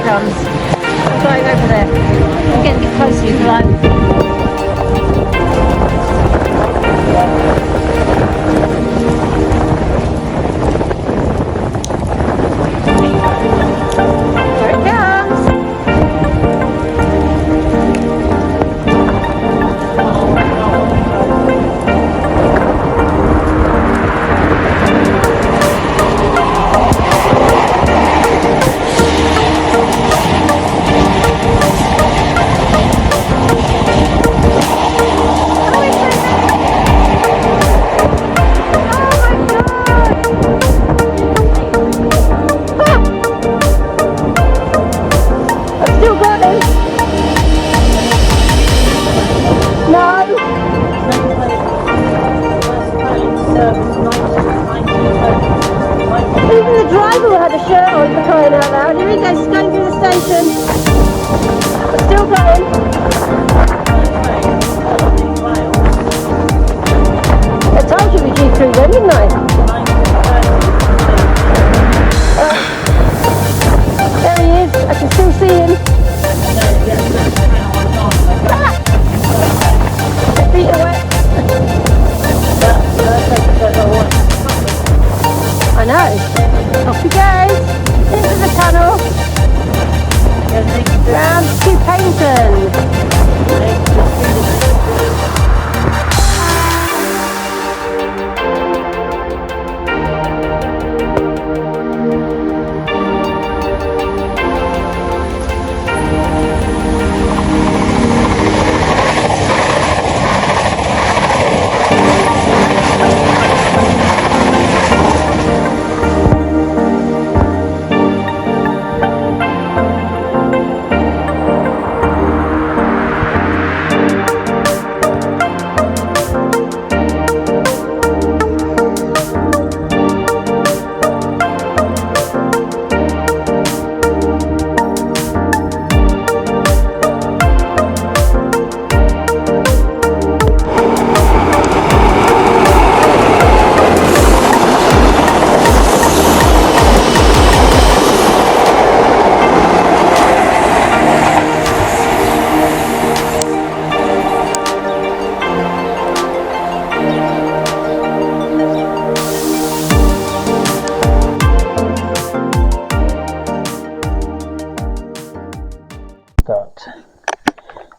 comes. I'm going over there. I'm getting a bit closer to the line. There it comes. Even the driver had a shirt on for crying out loud. Here he goes, going through the station. But still going. I told you we'd be through then, didn't I? There he is. I can still see him. His feet are wet. I know. Off he goes. Into the tunnel. Round to Paynton.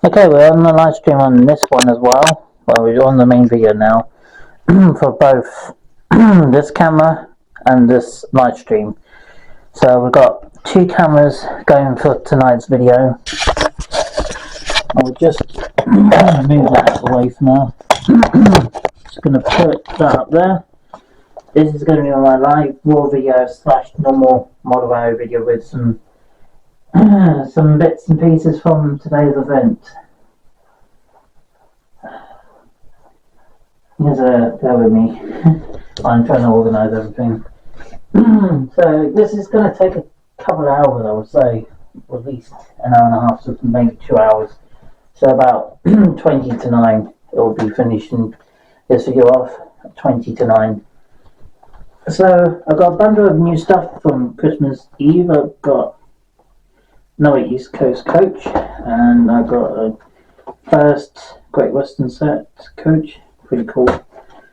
Okay, we're on the live stream on this one as well. Well, we're on the main video now for both this camera and this live stream. So we've got two cameras going for tonight's video. I'll just move that out of the way for now. Just going to put that up there. This is going to be on my live raw video / normal modified video with some bits and pieces from today's event. Bear with me. I'm trying to organise everything. So this is going to take a couple of hours, I would say, or at least an hour and a half, so maybe 2 hours. So about 20 to 9 it will be finishing this video off at 20 to 9. So I've got a bundle of new stuff from Christmas Eve. I've got another East Coast coach, and I've got a first Great Western set coach, pretty cool,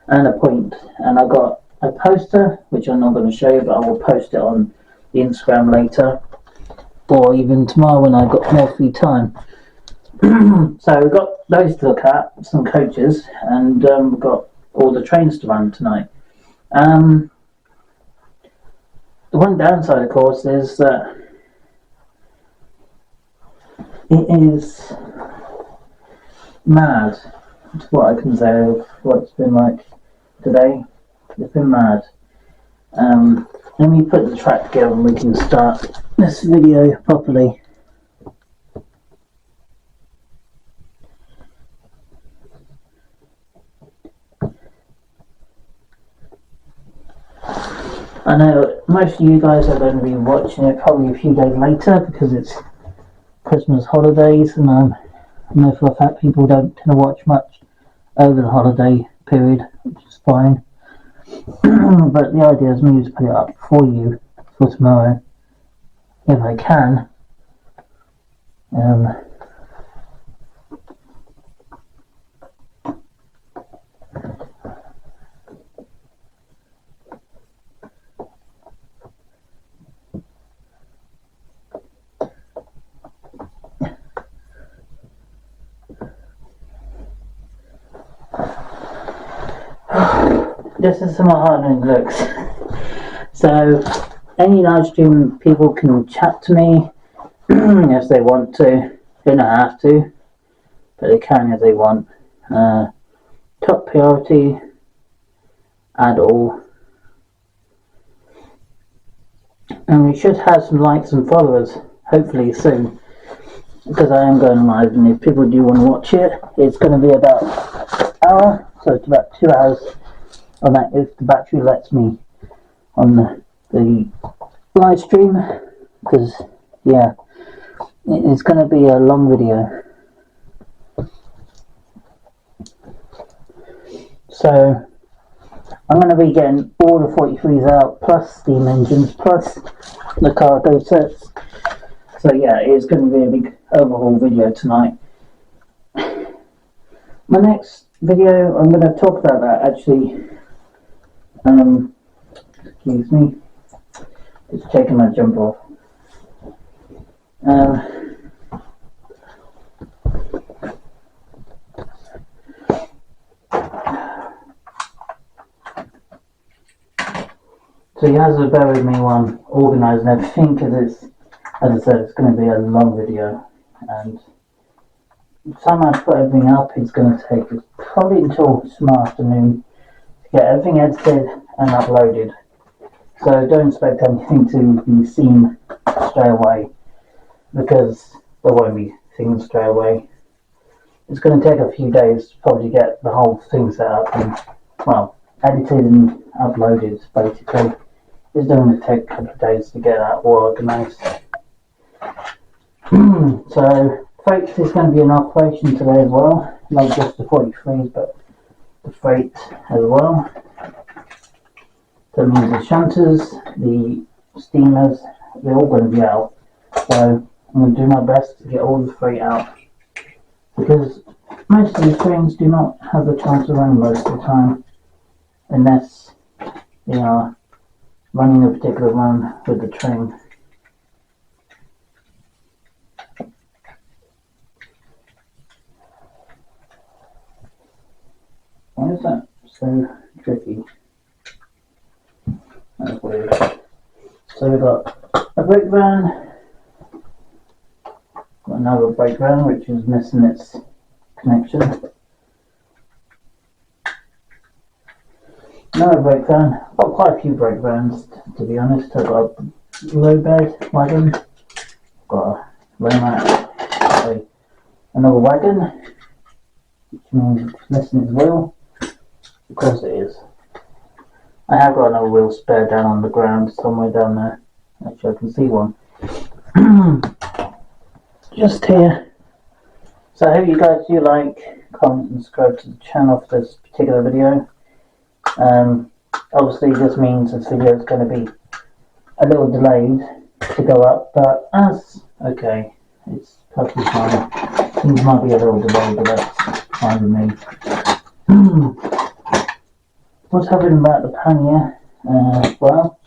and a point. And I've got a poster, which I'm not going to show you, but I will post it on the Instagram later, or even tomorrow when I've got more free time. So we've got those to look at, some coaches, and we've got all the trains to run tonight. The one downside, of course, is that it is mad. That's what I can say of what it's been like today. It's been mad. Let me put the track together and we can start this video properly. I know most of you guys are going to be watching it probably a few days later because it's Christmas holidays, and I know for a fact people don't tend to watch much over the holiday period, which is fine. But the idea is me to put it up for you for tomorrow, if I can, This is some hardening looks. So any live stream people can chat to me if they want to. They don't have to, but they can if they want. Top priority, add all. And we should have some likes and followers, hopefully soon, because I am going live, and if people do want to watch it, it's going to be about an hour, so it's about 2 hours on that if the battery lets me on the live stream, because yeah, it's going to be a long video. So I'm going to be getting all the 43s out, plus steam engines, plus the cargo sets. So yeah, it's going to be a big overhaul video tonight. My next video, I'm going to talk about that actually. Excuse me, just taking my jumper off. So you have to bear with me while I'm organising everything, because it's, as I said, it's going to be a long video, and the time I put everything up, it's going to take probably until tomorrow afternoon to get everything edited and uploaded. So don't expect anything to be seen straight away, because there won't be things straight away. It's going to take a few days to probably get the whole thing set up and, well, edited and uploaded, basically. It's going to take a couple of days to get that all organised. So freight is going to be an operation today as well, not just the 43s, but the freight as well. That means the shunters, the steamers, they're all going to be out. So I'm going to do my best to get all the freight out, because most of these trains do not have the chance to run most of the time, unless they are running a particular run with the train. Why is that so tricky? That's weird. So we've got a brake van, got another brake van which is missing its connection. Another brake van. I've got quite a few brake vans, to be honest. I've got a low bed wagon, got a low mat, another wagon, which means it's missing its wheel. Of course it is. I have got another wheel spare down on the ground somewhere down there. Actually, I can see one. Just here. So I hope you guys do like, comment and subscribe to the channel for this particular video. Obviously this means this video is going to be a little delayed to go up, but that's okay. It's perfectly fine. Things might be a little delayed, but that's fine with me. What's happening about the pannier? Well,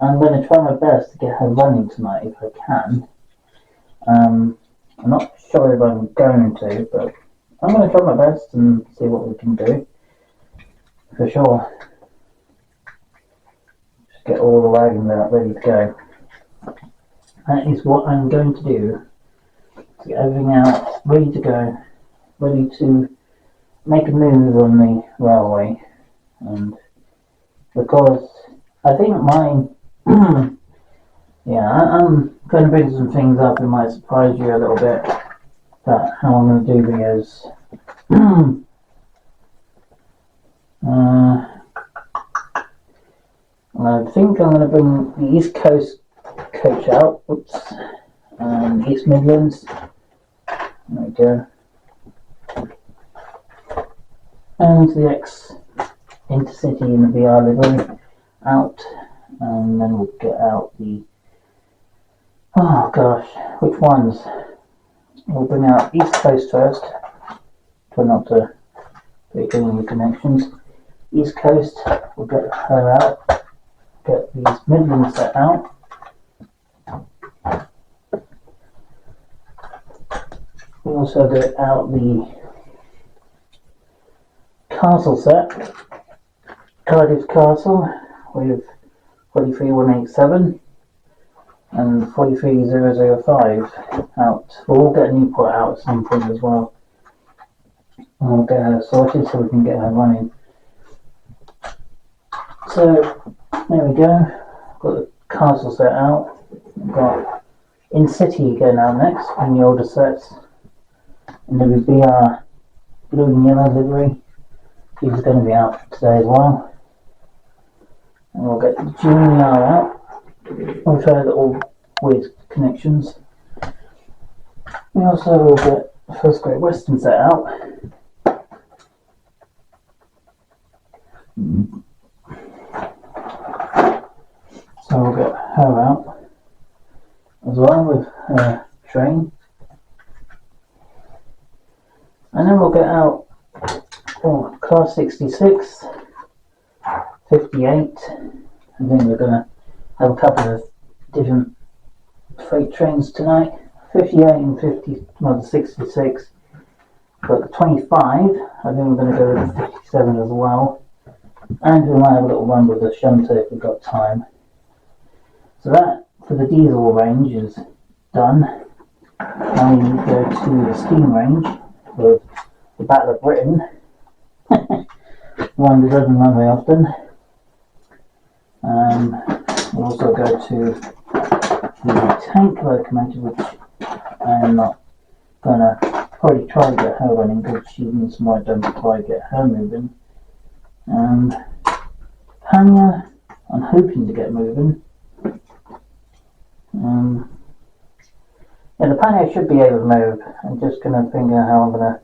I'm going to try my best to get her running tonight if I can. I'm not sure if I'm going to, but I'm going to try my best and see what we can do. For sure. Just get all the wagons out ready to go. That is what I'm going to do. To get everything out ready to go. Ready to make a move on the railway. And because I think mine, yeah, I'm going to bring some things up. It might surprise you a little bit about how I'm going to do videos. I think I'm going to bring the East Coast coach out. Oops, East Midlands. There we go. And the X Intercity in the VR livery out, and then we'll get out the, oh gosh, which ones? we'll bring out East Coast first. Try not to break any of the connections. East Coast, we'll get her out. Get these Midlands set out. We also get out the Castle set, Cardiff Castle with 43187 and 43005 out. We'll all get a new port out at some point as well. And we'll get her sorted so we can get her running. So there we go. Got the Castle set out. We've got In City going out next in the older sets. And there will be our blue and yellow livery. These are going to be out today as well. And we'll get the Junior out. We'll try the all weird connections. We also will get the First Great Western set out. So we'll get her out as well with her train. And then we'll get out Class 66, 58. I think we're going to have a couple of different freight trains tonight. 58 and 50, well, the 66. But the 25, I think we're going to go with the 57 as well. And we might have a little run with the shunter if we've got time. So that, for the diesel range, is done. Now we need to go to the steam range with the Battle of Britain. One that doesn't run very often. We'll also go to the tank locomotive, which I'm not gonna probably try to get her running because she needs more done before I get her moving. Panya, I'm hoping to get moving. Yeah, the Panya should be able to move. I'm just gonna think of how I'm gonna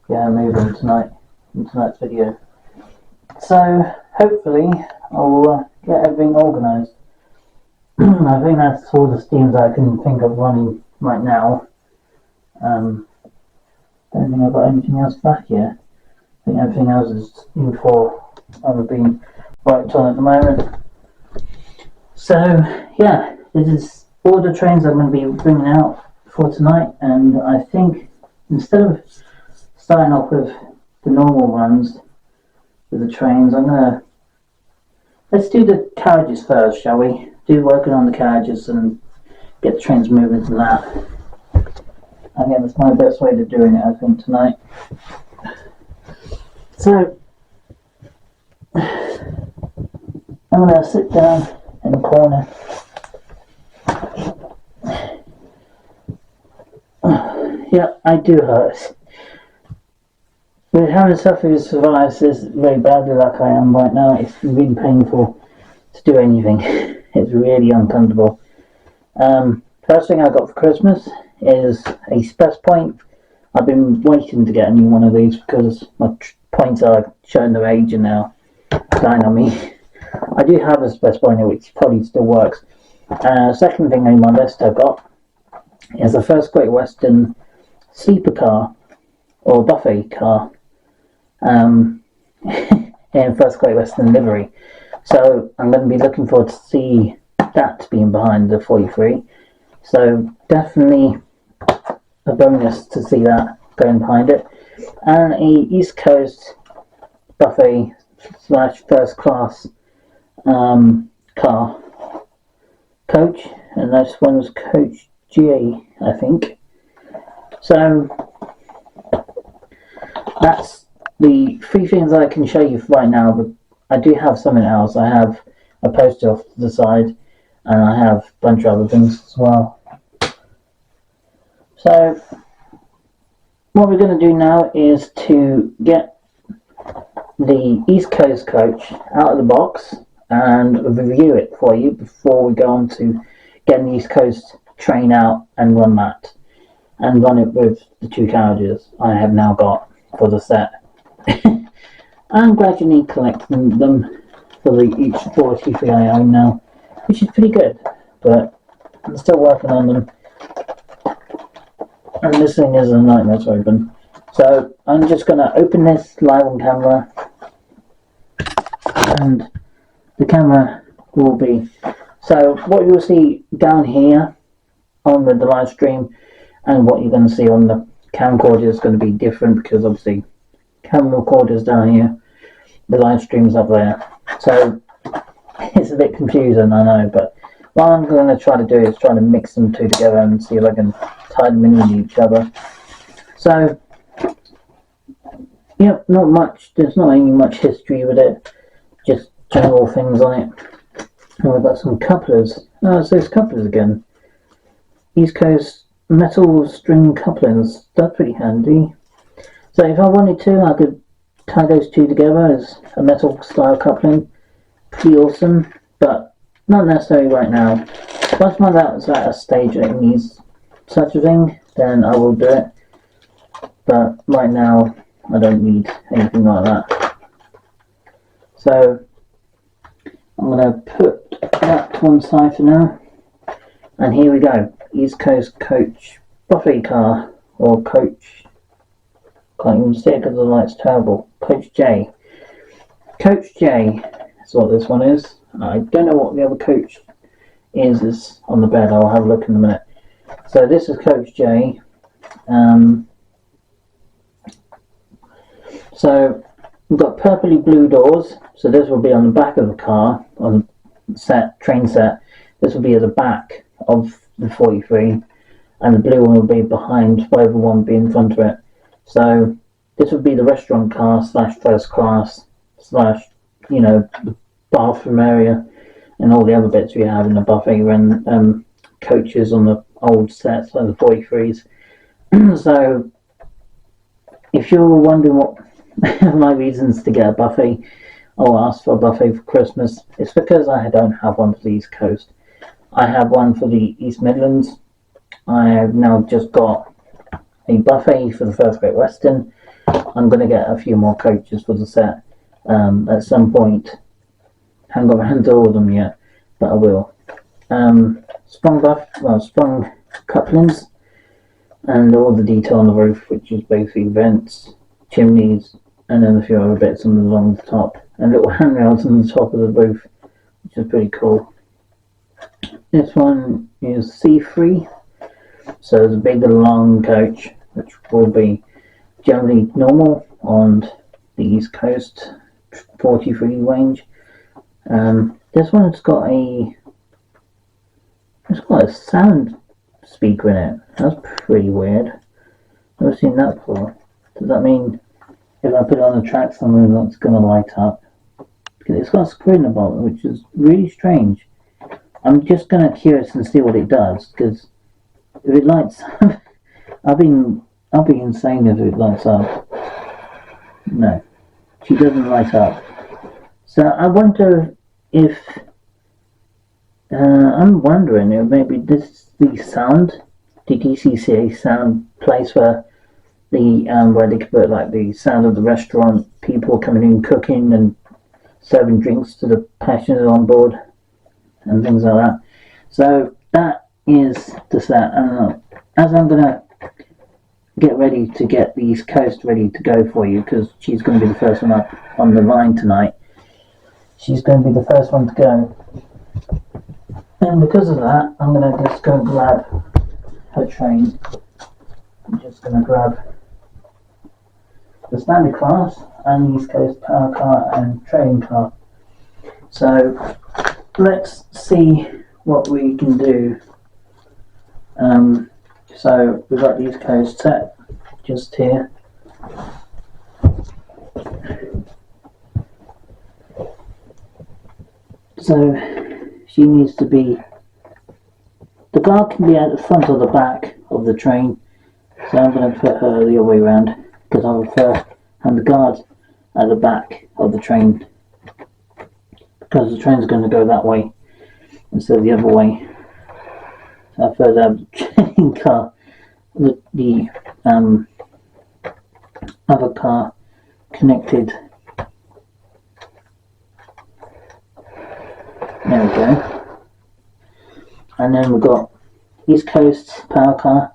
get her moving tonight in tonight's video. So hopefully I'll get everything organised. I think that's all the steams I can think of running right now. Don't think I've got anything else back here. I think everything else is in for either being worked on at the moment. So yeah, this is all the trains I'm going to be bringing out for tonight, and I think instead of starting off with the normal runs with the trains, let's do the carriages first, shall we? Do working on the carriages and get the trains moving from that. Again, that's my best way of doing it, I think, tonight. So I'm going to sit down in the corner. Yeah, I do hurt. With having suffered with psoriasis very badly like I am right now, it's really painful to do anything. It's really uncomfortable. First thing I got for Christmas is a Spess Point. I've been waiting to get a new one of these because my points are showing their age and now dying on me. I do have a Spess Point which probably still works. Second thing on my list I've got is a First Great Western sleeper car or buffet car in First Great Western livery. So I'm going to be looking forward to see that being behind the 43. So definitely a bonus to see that going behind it. And a East Coast buffet / first class car coach, and this one was coach GA, I think. So that's the three things I can show you right now, but I do have something else. I have a poster off to the side, and I have a bunch of other things as well. So what we're going to do now is to get the East Coast coach out of the box and review it for you before we go on to getting the East Coast train out and run that, and run it with the two carriages I have now got for the set. I'm gradually collecting them for the each 43 I own now, which is pretty good, but I'm still working on them. And this thing is a nightmare to open. So I'm just going to open this live on camera, and the camera will be, so what you'll see down here on the live stream and what you're going to see on the camcorder is going to be different, because obviously camera recorder's down here, the live stream's up there, so it's a bit confusing, I know, but what I'm going to try to do is try to mix them two together and see if I can tie them in with each other. So yeah, not much, there's not any much history with it, just general things on it. And we've got some couplers. Oh, it's those couplers again. East Coast metal string couplings. That's pretty handy. So if I wanted to, I could tie those two together as a metal style coupling. Pretty awesome, but not necessary right now. Once my that's at a stage that it needs such a thing, then I will do it. But right now, I don't need anything like that. So I'm going to put that to one side for now. And here we go. East Coast Coach buffet car, or Coach, can't even see it because the light's terrible. Coach J. Coach J is what this one is. I don't know what the other Coach is on the bed. I'll have a look in a minute. So this is Coach J. So we've got purpley blue doors. So this will be on the back of the car, on the train set. This will be at the back of the 43, and the blue one will be behind, whatever one will be in front of it. So this would be the restaurant car slash first class slash, you know, the bathroom area and all the other bits we have in the buffet and coaches on the old sets like the 43s. So if you're wondering what my reasons to get a buffet or ask for a buffet for Christmas, it's because I don't have one for the East Coast. I have one for the East Midlands. I have now just got a buffet for the First Great Western. I'm going to get a few more coaches for the set at some point. Haven't got around to all of them yet, but I will. Sprung couplings, and all the detail on the roof, which is basically vents, chimneys, and then a few other bits along the top, and little handrails on the top of the roof, which is pretty cool. This one is C3, so it's a big long coach, which will be generally normal on the East Coast 43 range. This one's got a sound speaker in it. That's pretty weird. Never seen that before. Does that mean if I put it on the track somewhere that's going to light up? Because it's got a screw in the bottom, which is really strange. I'm just going to curious and see what it does, because if it lights up, I'll be insane if it lights up. No, she doesn't light up. So I wonder if I'm wondering if maybe this is the sound, the DCCA sound place where they could put like the sound of the restaurant, people coming in, cooking and serving drinks to the passengers on board and things like that. So that is the set. As I'm gonna get ready to get the East Coast ready to go for you, because she's going to be the first one up on the line tonight. She's going to be the first one to go, and because of that, I'm going to just go grab her train. I'm just going to grab the standard class and the East Coast power car and train car. So let's see what we can do. So we've got the East Coast set just here. So she needs to be, the guard can be at the front or the back of the train, so I'm going to put her the other way around, because I prefer having the guard at the back of the train, because the train's going to go that way instead of the other way. So I prefer to have the train car, the other car connected. There we go. And then we've got East Coast power car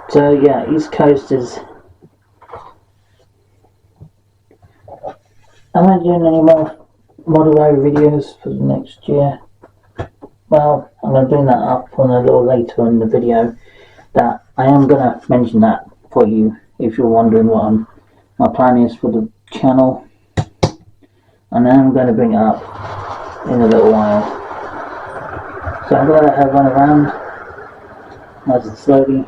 So yeah, East Coast is... Am I doing any more motorway videos for the next year? Well, I'm going to bring that up on a little later in the video. That I am going to mention that for you if you're wondering what my plan is for the channel. And then I'm going to bring it up in a little while. So I'm going to let her run around nice and slowly.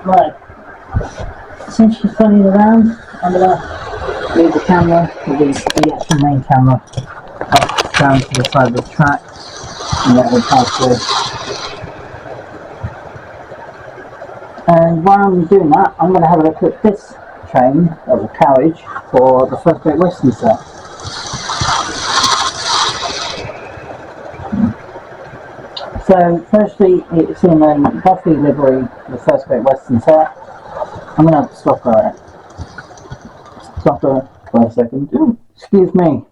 Right, since she's running around, I'm going to leave the camera with the actual main camera up down to the side of the track and let her pass through. And while I'm doing that, I'm going to have a look at this train, or the carriage, for the First Great Western set. So, firstly, it's in a Buffy livery, the First Great Western set. I'm going to have to stop her for a second. Excuse me.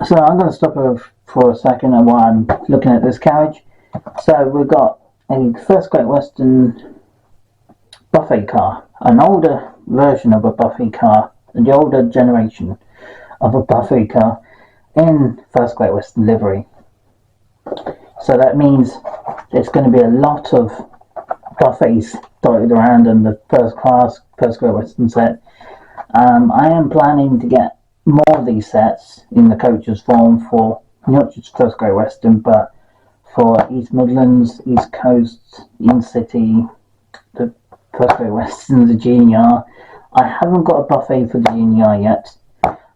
So, I'm going to stop her for a second while I'm looking at this carriage. So, we've got a First Great Western buffet car, an older version of a buffet car, the older generation of a buffet car in First Great Western livery. So that means there's going to be a lot of buffets dotted around in the First Great Western set. I am planning to get more of these sets in the coaches form for not just First Great Western, but for East Midlands, East Coast, In City, the First Great Western, the GNR. I haven't got a buffet for the GNR yet,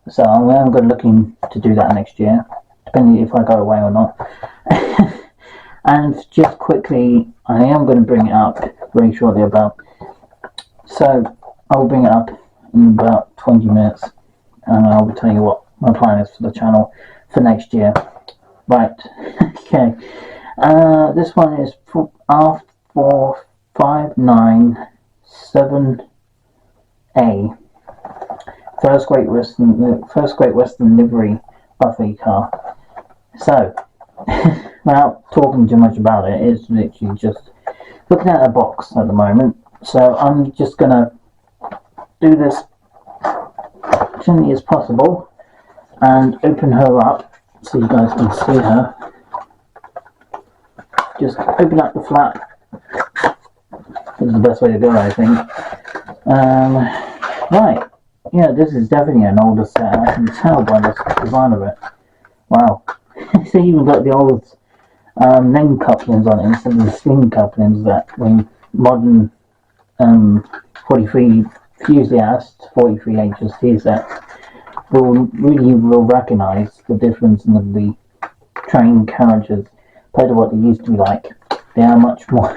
so I'm going to looking to do that next year, depending if I go away or not. And just quickly, I am going to bring it up very shortly so I'll bring it up in about 20 minutes and I will tell you what my plan is for the channel for next year. Right, okay, this one is R4597A, First Great Western livery buffet car. So, without talking too much about it, it's literally just looking at a box at the moment. So I'm just gonna do this as gently as possible and open her up so you guys can see her. Just open up the flap. This is the best way to go, I think. Right, yeah, this is definitely an older set. I can tell by the design of it. Wow. It's even got the old name couplings on it instead of the string couplings that when modern 43 enthusiasts, 43 HST sets will recognise the difference in the train carriages compared to what they used to be like. They are much more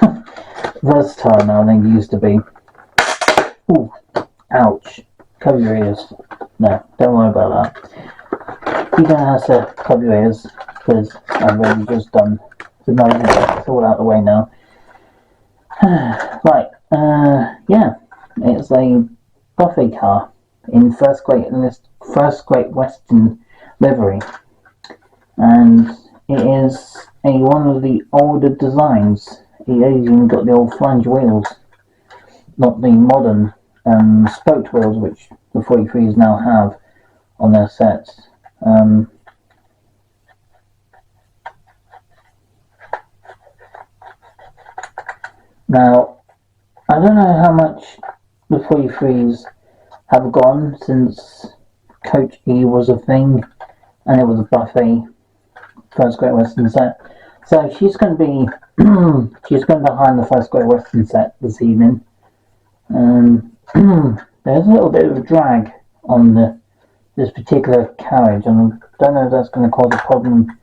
versatile now than they used to be. Ooh, ouch. Cover your ears. No, don't worry about that. You don't have to cover your ears because I've already just done the nose. It's all out of the way now. Right, yeah, it's a buffet car in First Great Western livery, and it is one of the older designs. It has even got the old flange wheels, not the modern spoked wheels which the 43s now have on their sets. Now, I don't know how much the 43s have gone since Coach E was a thing and it was a buffet First Great Western set. So she's going to be she's going behind the First Great Western set this evening. There's a little bit of a drag on this particular carriage, and I don't know if that's going to cause a problem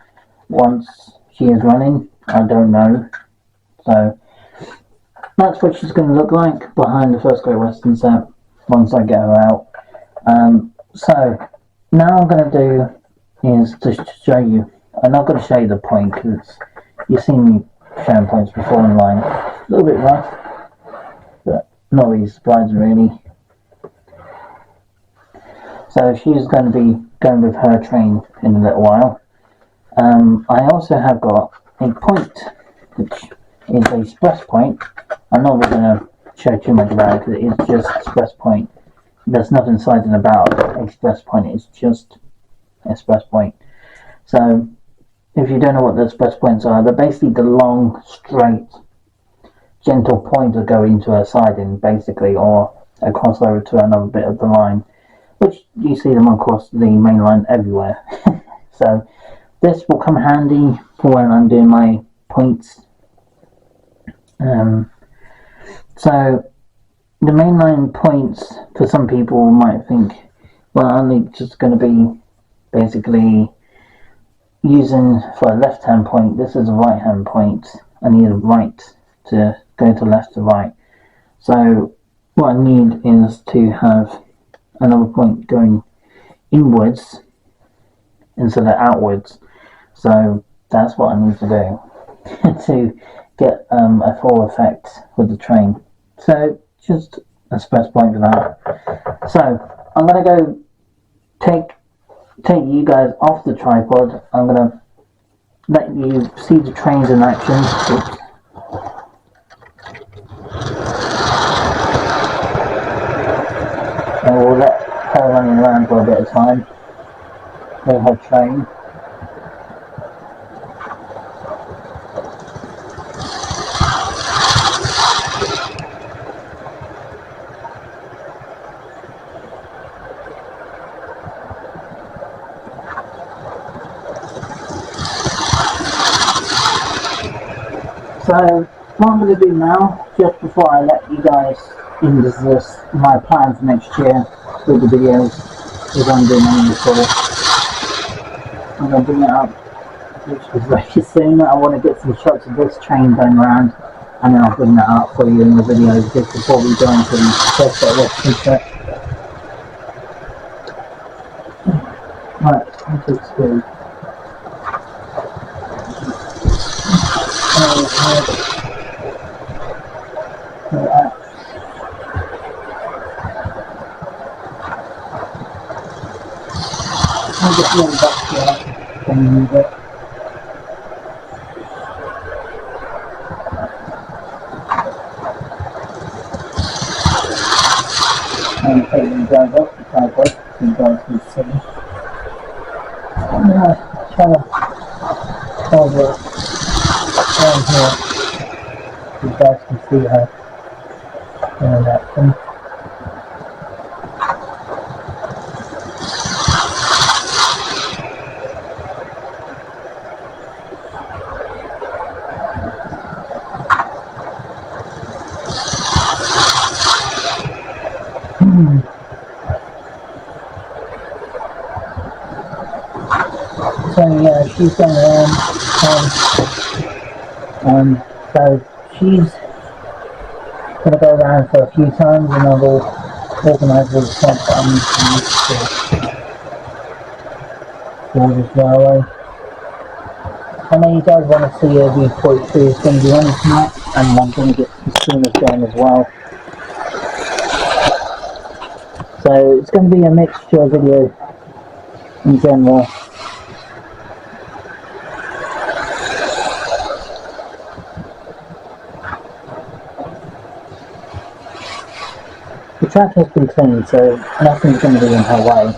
once she is running. I don't know. So that's what she's going to look like behind the First Great Western set once I get her out. So now I'm going to do is to show you. I'm not going to show you the point because you've seen me showing points before online. A little bit rough, but not really surprising really. So she's going to be going with her train in a little while. I also have got a point, which is a express point. I'm not really going to show too much about it because it is just express point. There's nothing exciting about express point, it's just express point. So if you don't know what the express points are, they're basically the long, straight, gentle point that go into a siding basically, or a crossover to another bit of the line, which you see them across the main line everywhere. So this will come handy for when I'm doing my points. So the mainline points, for some people might think, well, I'm only just going to be basically using for a left hand point. This is a right hand point. I need a right to go to left to right. So what I need is to have another point going inwards instead of outwards. So that's what I need to do to get a full effect with the train. So just a express point for that. So I'm going to go take you guys off the tripod. I'm going to let you see the trains in action. And we'll let her running around for a bit of time with her train. So what I'm going to do now, just before I let you guys into this, my plans next year with the videos, is I'm doing any recording. I'm going to bring it up, which is very soon. I want to get some shots of this train going around, and then I'll bring that up for you in the video just before we go into the first bit of this feature. Right, into speed. I'll just roll back here and move it. And take you guys off the tripod so you guys can see. I'm going to try to hold it down here so you guys can see her doing that thing. So yeah, she's going around, so she's going to go around for a few times and I will organise all the stuff that I need to use for this railway. I know you guys want to see a V42 is going to be on tonight, and I'm going to get some streamers going as well. So it's going to be a mixture video in general. The track has been cleaned, so nothing's going to be in her way.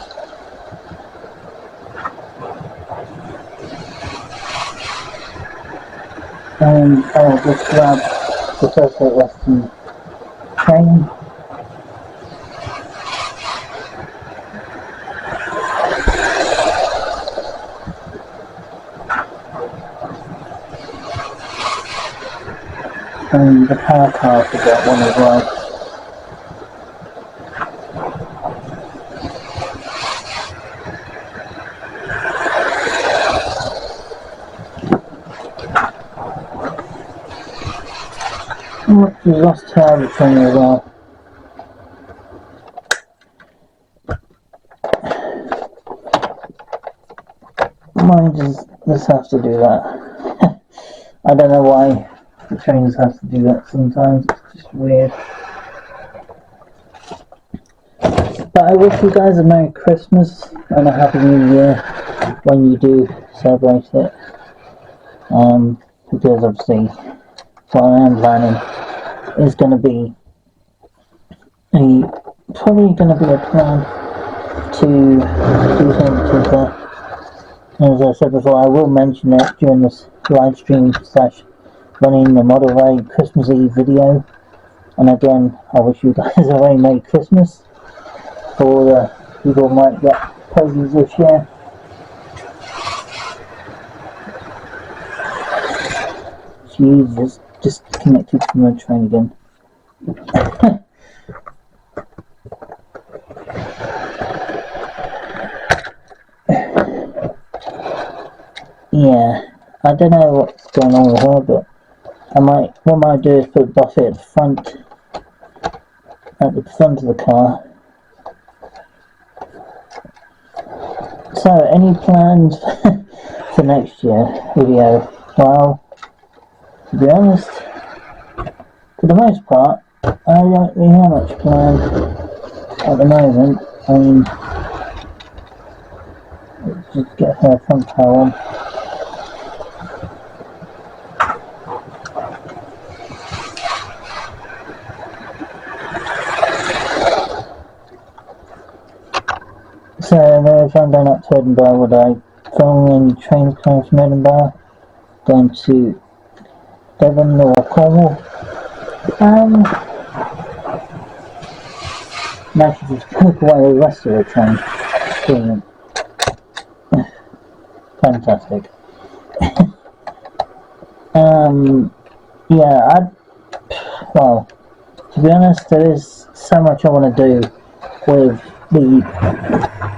And I'll just grab the first Great Western train. And the power car for that one as well. We lost her train as well. Mine just have to do that. I don't know why the trainers have to do that sometimes, it's just weird. But I wish you guys a Merry Christmas and a Happy New Year when you do celebrate it. Because obviously what I am planning is going to be probably going to be a plan to do something to that. As I said before, I will mention it during this live stream / running the Model A Christmas Eve video. And again, I wish you guys a very Merry Christmas. For the people who might get posies this year. Jesus, just disconnected from the train again. Yeah, I don't know what's going on with her, but what I might do is put Buffy at the front of the car. So, any plans for next year video? Well, to be honest, for the most part, I don't really have much planned at the moment. I mean, let's just get her front tire on. So, if I'm down up to Edinburgh, would I film any trains coming from Edinburgh down to Devon or Cornwall? Actually just took away the rest of the train. Brilliant. Fantastic. Yeah, well, to be honest, there is so much I want to do with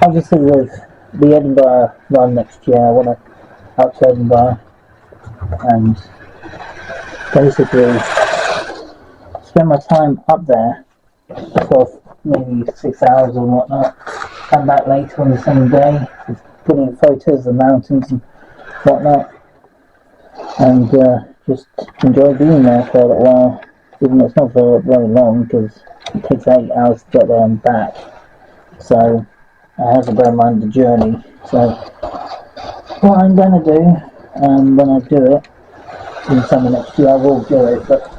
obviously with the Edinburgh run next year. I want to out to Edinburgh and basically spend my time up there for maybe 6 hours or whatnot, come back later on the same day, putting photos of the mountains and whatnot, and just enjoy being there for a little while, even though it's not for very long because it takes 8 hours to get there and back, so I have to bear in mind the journey. So what I'm going to do, when I do it in summer next year, I will do it, but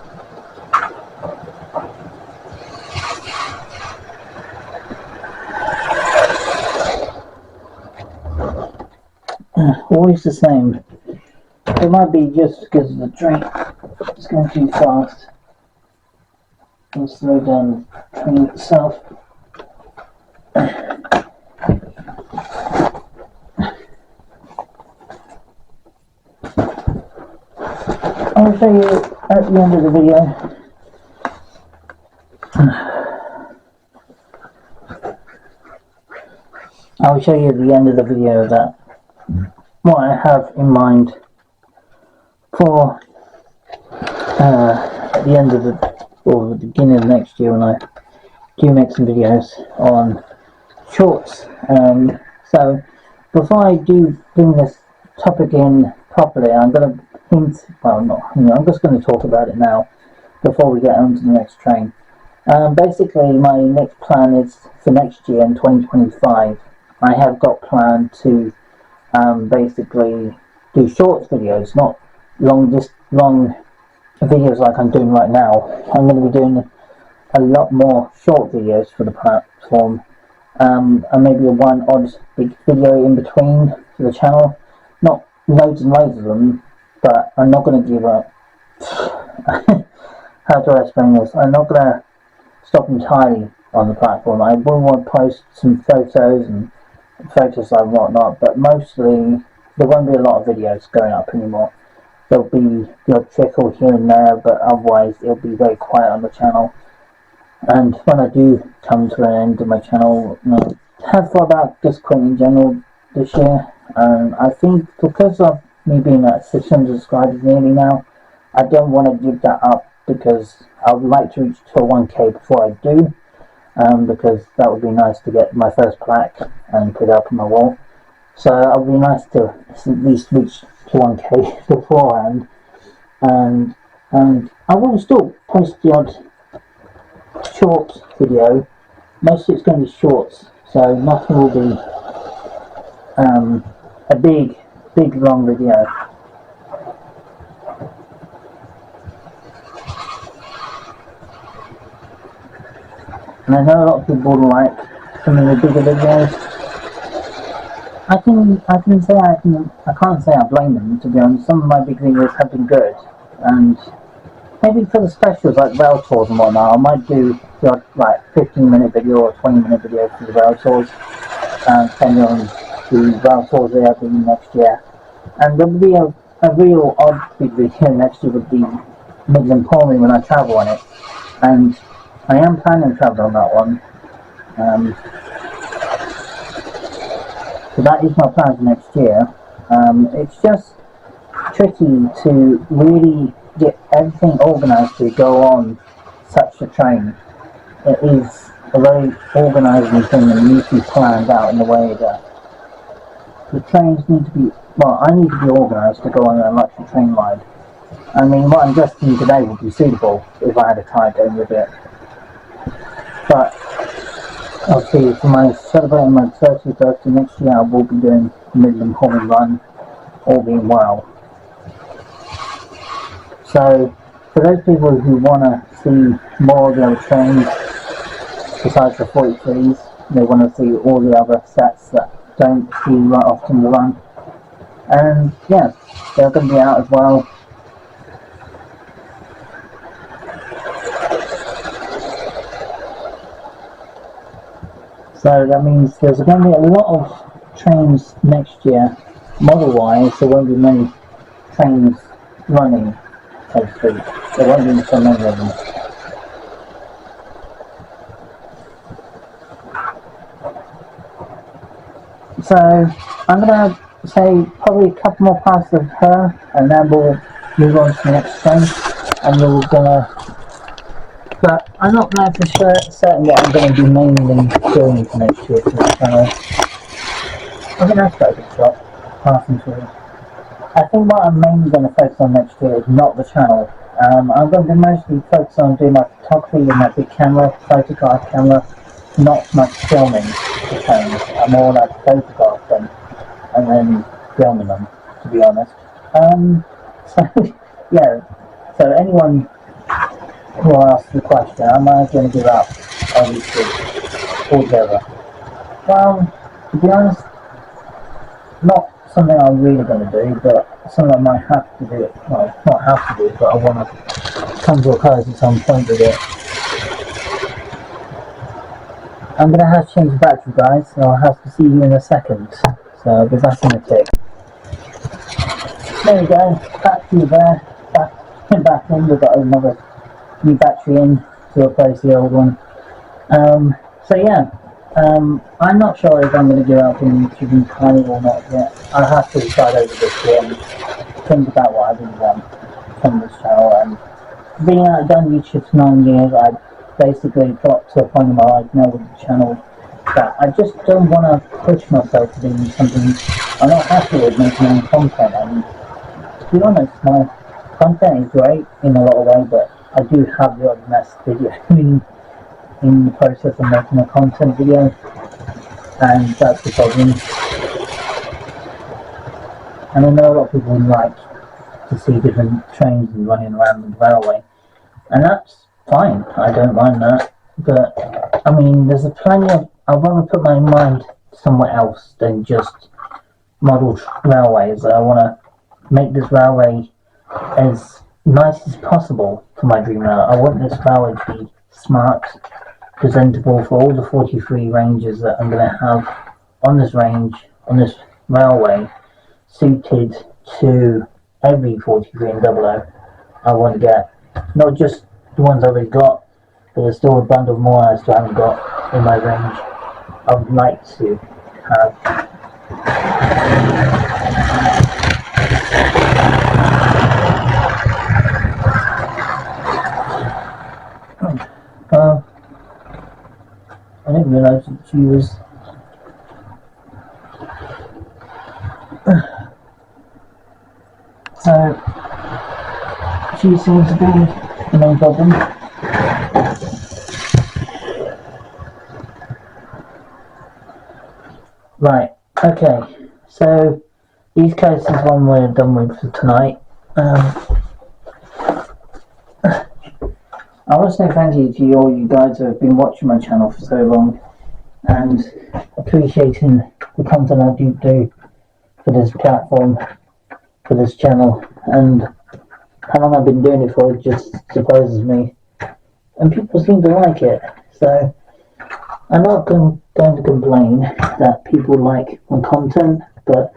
always the same. It might be just because the train is going too fast. I'll slow down the train itself. I'll show you at the end of the video. I'll show you at the end of the video that what I have in mind for at the end of the beginning of next year when I do make some videos on shorts. So before I do bring this topic in properly, I'm going to I'm just going to talk about it now before we get on to the next train. Basically, my next plan is for next year in 2025. I have got planned to basically do shorts videos, not long videos like I'm doing right now. I'm going to be doing a lot more short videos for the platform, and maybe one odd big video in between for the channel. Not loads and loads of them, but I'm not going to give up. How do I explain this? I'm not going to stop entirely on the platform. I will want to post some photos and whatnot, but mostly there won't be a lot of videos going up anymore. There'll be the odd trickle here and there, but otherwise it'll be very quiet on the channel. And when I do come to an end of my channel, I have thought about just quitting in general this year. I think because of me being at 600 subscribers nearly now, I don't want to give that up because I would like to reach to a 1k before I do. Because that would be nice to get my first plaque and put it up on my wall. So it would be nice to at least reach to 1k beforehand, and I will still post the odd short video. Most of it's going to be shorts, so nothing will be a big long video. And I know a lot of people like some of the bigger videos. I can't say I blame them, to be honest. Some of my big videos have been good, and maybe for the specials like rail tours and whatnot, I might do like 15-minute video or 20-minute video for the rail tours, depending on the rail tours they are doing next year. And there will be a real odd big video next year with the Midland Paly when I travel on it, and I am planning to travel on that one. So that is my plan for next year. It's just tricky to really get everything organised to go on such a train. It is a very organising thing and needs to be planned out in a way that the trains need to be, well, I need to be organised to go on an electric train ride. I mean, what I'm dressed in today would be suitable if I had a tie going with it. But I'll see, for my celebrating my 30th birthday next year, I will be doing the Midland Paly run, all being well. So, for those people who want to see more of the other trains, besides the 43s, they want to see all the other sets that don't see right often the run. And yeah, they're going to be out as well. So that means there's going to be a lot of trains next year, model-wise. There won't be many trains running, so to speak. There won't be so many of them. So I'm going to say probably a couple more parts of her, and then we'll move on to the next train, and we're gonna. But I'm not now for certain what I'm going to be mainly doing for next year for the channel. I think that's quite a good shot, passing through. I think what I'm mainly going to focus on next year is not the channel. I'm going to mostly focus on doing my photography with my big camera, photograph camera, not much filming the trains. I'm more like photograph them and then filming them, to be honest. So yeah, so anyone who asks the question, am I going to give up on YouTube altogether? Well, to be honest, not something I'm really going to do, but something I might have to do. Well, not have to do, but I want to come to a close at some point with it. I'm going to have to change the battery, guys, so I'll have to see you in a second. So I'll be back in a tick. There we go, battery there, back in. We've got another new battery in to replace the old one. So yeah, I'm not sure if I'm going to give up on YouTube entirely or not yet. I'll have to decide over this year and think about what I really want from this channel. And being I've done YouTube for 9 years, I basically got to a point in my life now with the channel that I just don't want to push myself to do something I'm not happy with making my own content. And to be honest, my content is great in a lot of ways, but I do have the odd mess video in the process of making a content video, and that's the problem. And I know a lot of people would like to see different trains and running around the railway, and that's fine, I don't mind that, but I mean there's a plenty of, I want to put my mind somewhere else than just model railways. I want to make this railway as nice as possible for my dream railway. I want this railway to be smart, presentable for all the 43 ranges that I'm going to have on this range, on this railway, suited to every 43 and 00. I want to get not just the ones I've already got, but there's still a bundle more I still haven't got in my range. I would like to have. I didn't realise that she was she seems to be the main problem. Right, okay, so East Coast is one we're done with for tonight. I want to say thank you to all you guys who have been watching my channel for so long and appreciating the content I do for this platform, for this channel, and how long I've been doing it for just surprises me, and people seem to like it. So I'm not going to complain that people like my content, but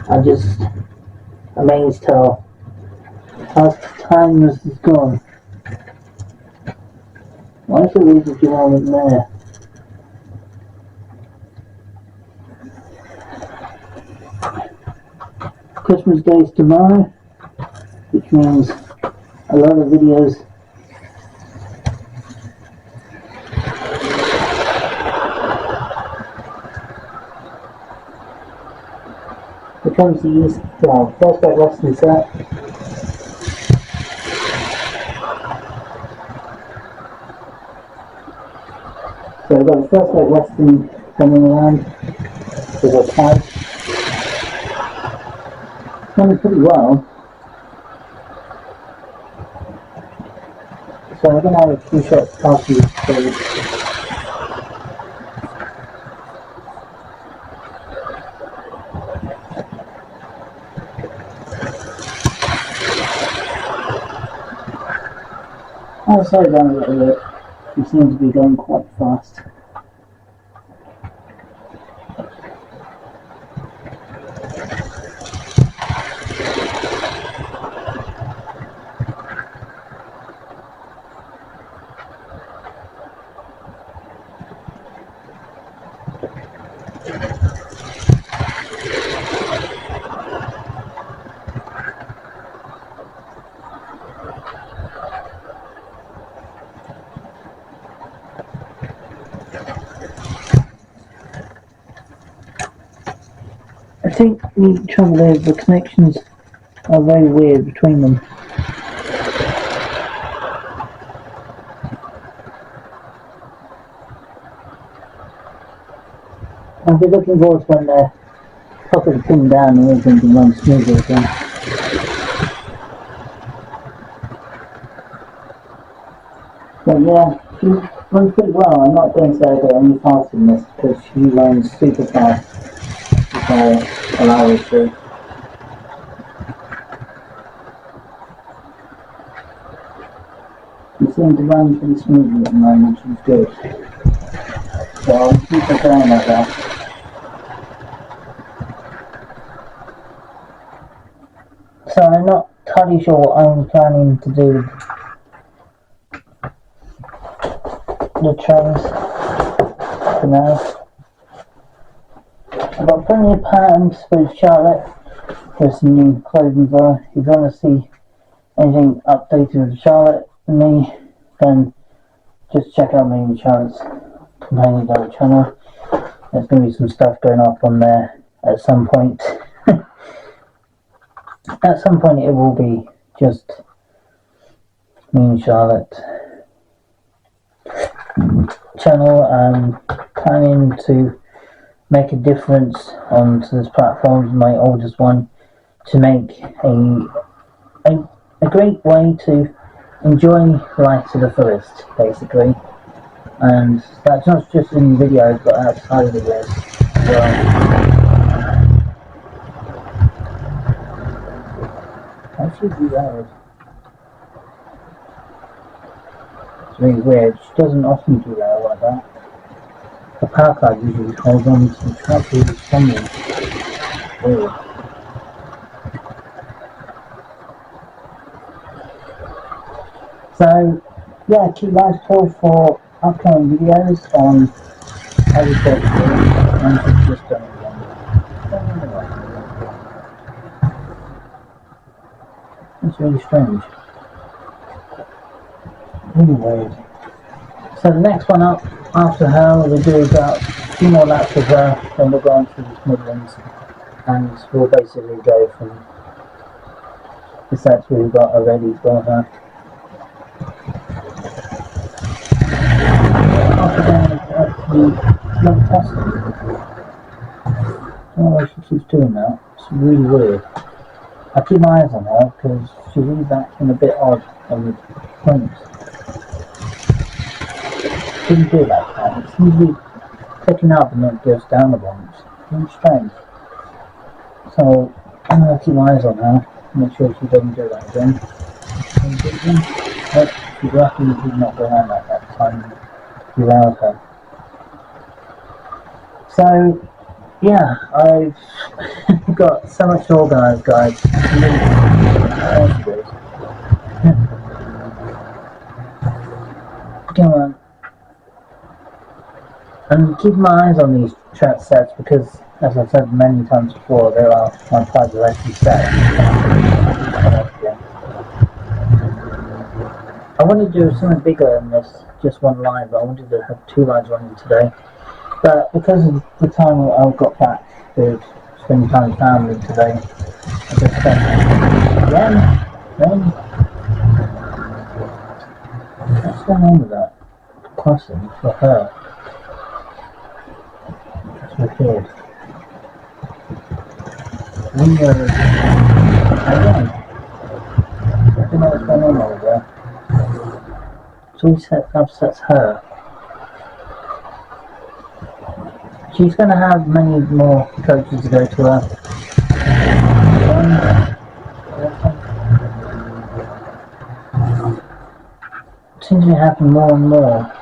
I'm just amazed how fast time has gone. Why is the music in there? Christmas Day is tomorrow, which means a lot of videos becomes the east. Well, first back Western set. So we've got the first back Western coming around with a pipe. Coming pretty well. So we're going to have a few shots past you. I'll slow down a little bit. We seem to be going quite fast. I think the trouble is the connections are very weird between them. I'll be looking forward to when they're properly pinned down and everything can run smoothly again. But yeah, she runs pretty well. I'm not going to say I got any faster than this because she runs super fast if I allow her to. She seems to run pretty smoothly at the moment, she's good. So I'll keep her going like that. So I'm not entirely sure what I'm planning to do with the trains for now. I've got plenty of patterns with Charlotte. There's some new clothing there. If you want to see anything updated with Charlotte and me, then just check out me and Charlotte's companion channel. There's going to be some stuff going up on there at some point. At some point it will be just me and Charlotte channel. Planning to make a difference onto this platform, my oldest one, to make a great way to enjoy life to the fullest, basically. And that's not just in videos but outside of videos as well. Actually derailed. It's really weird. She doesn't often derail like that. The power card usually holds on to the track really strongly. Weird. So yeah, keep eyes peeled for upcoming videos on agriculture and just done again. It's really strange. Really weird. So the next one up after her, we'll do about a few more laps with her, then we'll go on to the Midlands, and we'll basically go from This actually got already for her. Oh, she keeps doing that. It's really weird. I keep my eyes on her because she's always acting a bit odd on the points. Shouldn't do that time. It seems to be picking up and then it goes down the bumps. It's strange. So I'm going to keep my eyes on her, make sure she doesn't do that again. But she's lucky she's not going on like that time you allowed her. So yeah, I've got so much to organise, guys. Come on. And keep my eyes on these track sets because, as I've said many times before, there are my private sets. I wanted to do something bigger than this, just one line, but I wanted to have 2 lines running today. But because of the time I got back to spending time with family today, I just spent then what's going on with that question for her? That's weird. Windows again. I don't know what's going on over there. So he upsets her. She's going to have many more coaches to go to her. Seems to be happening more and more.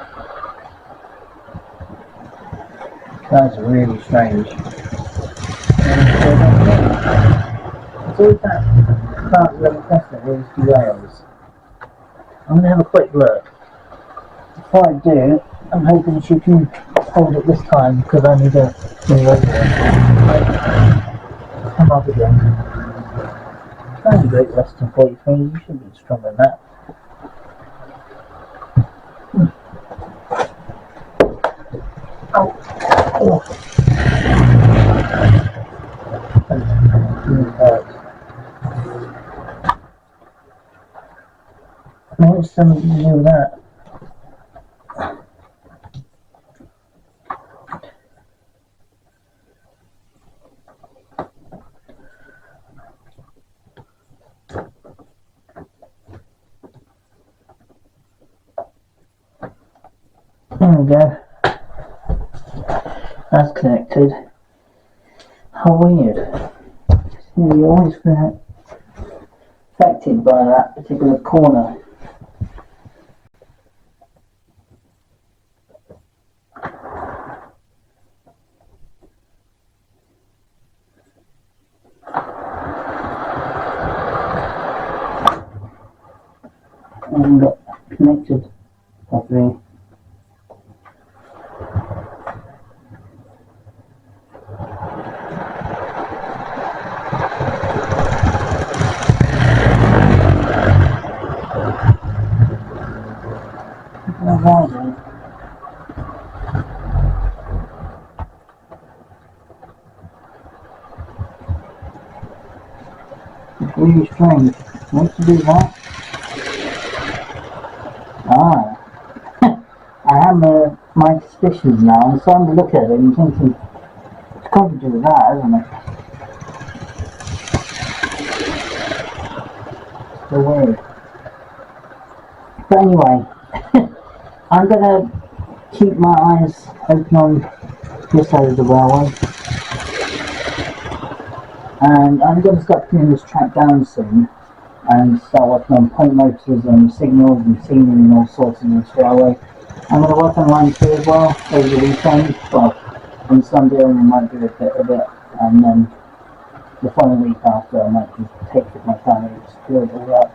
That's really strange. It's always that part really constant with these rails. I'm going to have a quick look. Before I do, I'm hoping she can hold it this time because I need to move over there. Come up again. That's a great less than 43. You should be stronger than that. Oh. What's something to do with that? There we go. That's connected. How weird. You're always affected by that particular corner. And got connected properly. It's really strange. Wants to do that? Ah. I have my suspicions now. I'm starting to look at it and thinking, it's got to do with that, isn't it? So weird. But anyway, I'm going to keep my eyes open on this side of the railway. And I'm going to start putting this track down soon and start working on point motors and signals and scenery and all sorts in this railway. I'm going to work on line 2 as well over the weekend. Well, on Sunday I might do a bit of it, and then the following week after I might just take it with my family to do it all up.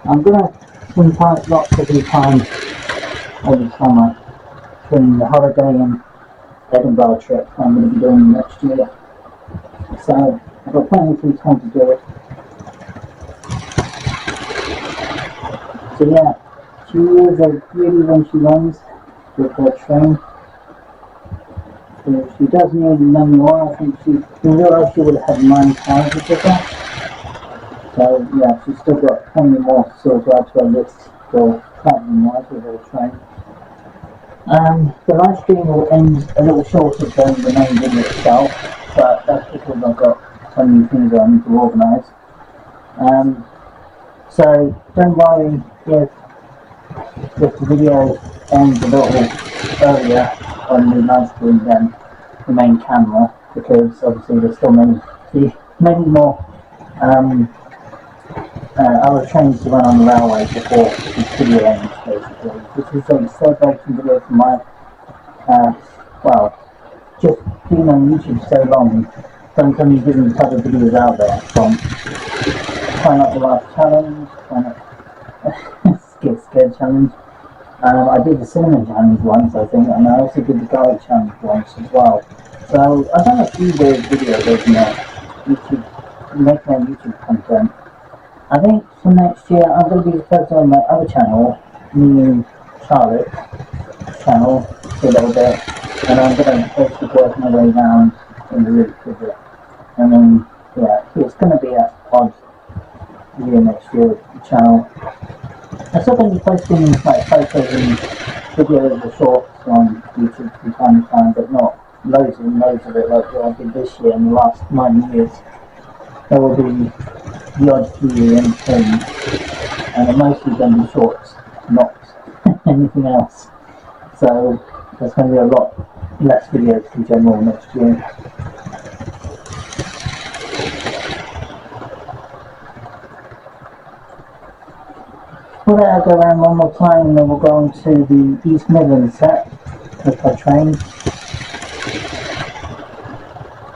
I'm going to spend lots of time over the summer between the holiday and Edinburgh trip I'm going to be doing next year. So I've got plenty of time to do it. So yeah, she is a beauty when she runs with her train. So she does need many more. I think she realised she would have had 9 cars with her. So yeah, she's still got plenty more still to add to her list for platinum wise with her train. The live stream will end a little shorter than the main video itself, but that's because I've got so many things I need to organise. So don't worry if the video ends a little earlier on the live stream than the main camera, because obviously there's still many more other trains to run on the railway before this video ends, basically. This is a celebrating video for my, well, just being on YouTube so long, sometimes you're getting other videos out there from Try Not to Laugh Challenge, Try Not Get Scared Challenge. I did the Cinnamon Challenge once, I think, and I also did the Garlic Challenge once as well. So I've done a few weird videos over YouTube, making YouTube content. I think for next year I'm going to be focusing on my other channel, me and Charlotte's channel, for a little bit, and I'm going to basically work my way down in the route with it. And then, yeah, it's going to be a odd year next year with the channel. I'm still going to be posting like photos and videos or shorts on YouTube from time to time, but not loads and loads of it like what I did this year in the last 9 years. There will be the odd few entertainment, and they're mostly going to be shorts, not anything else. So there's going to be a lot less videos in general next year. We'll let her go around one more time, and then we'll go on to the East Midlands set with her train.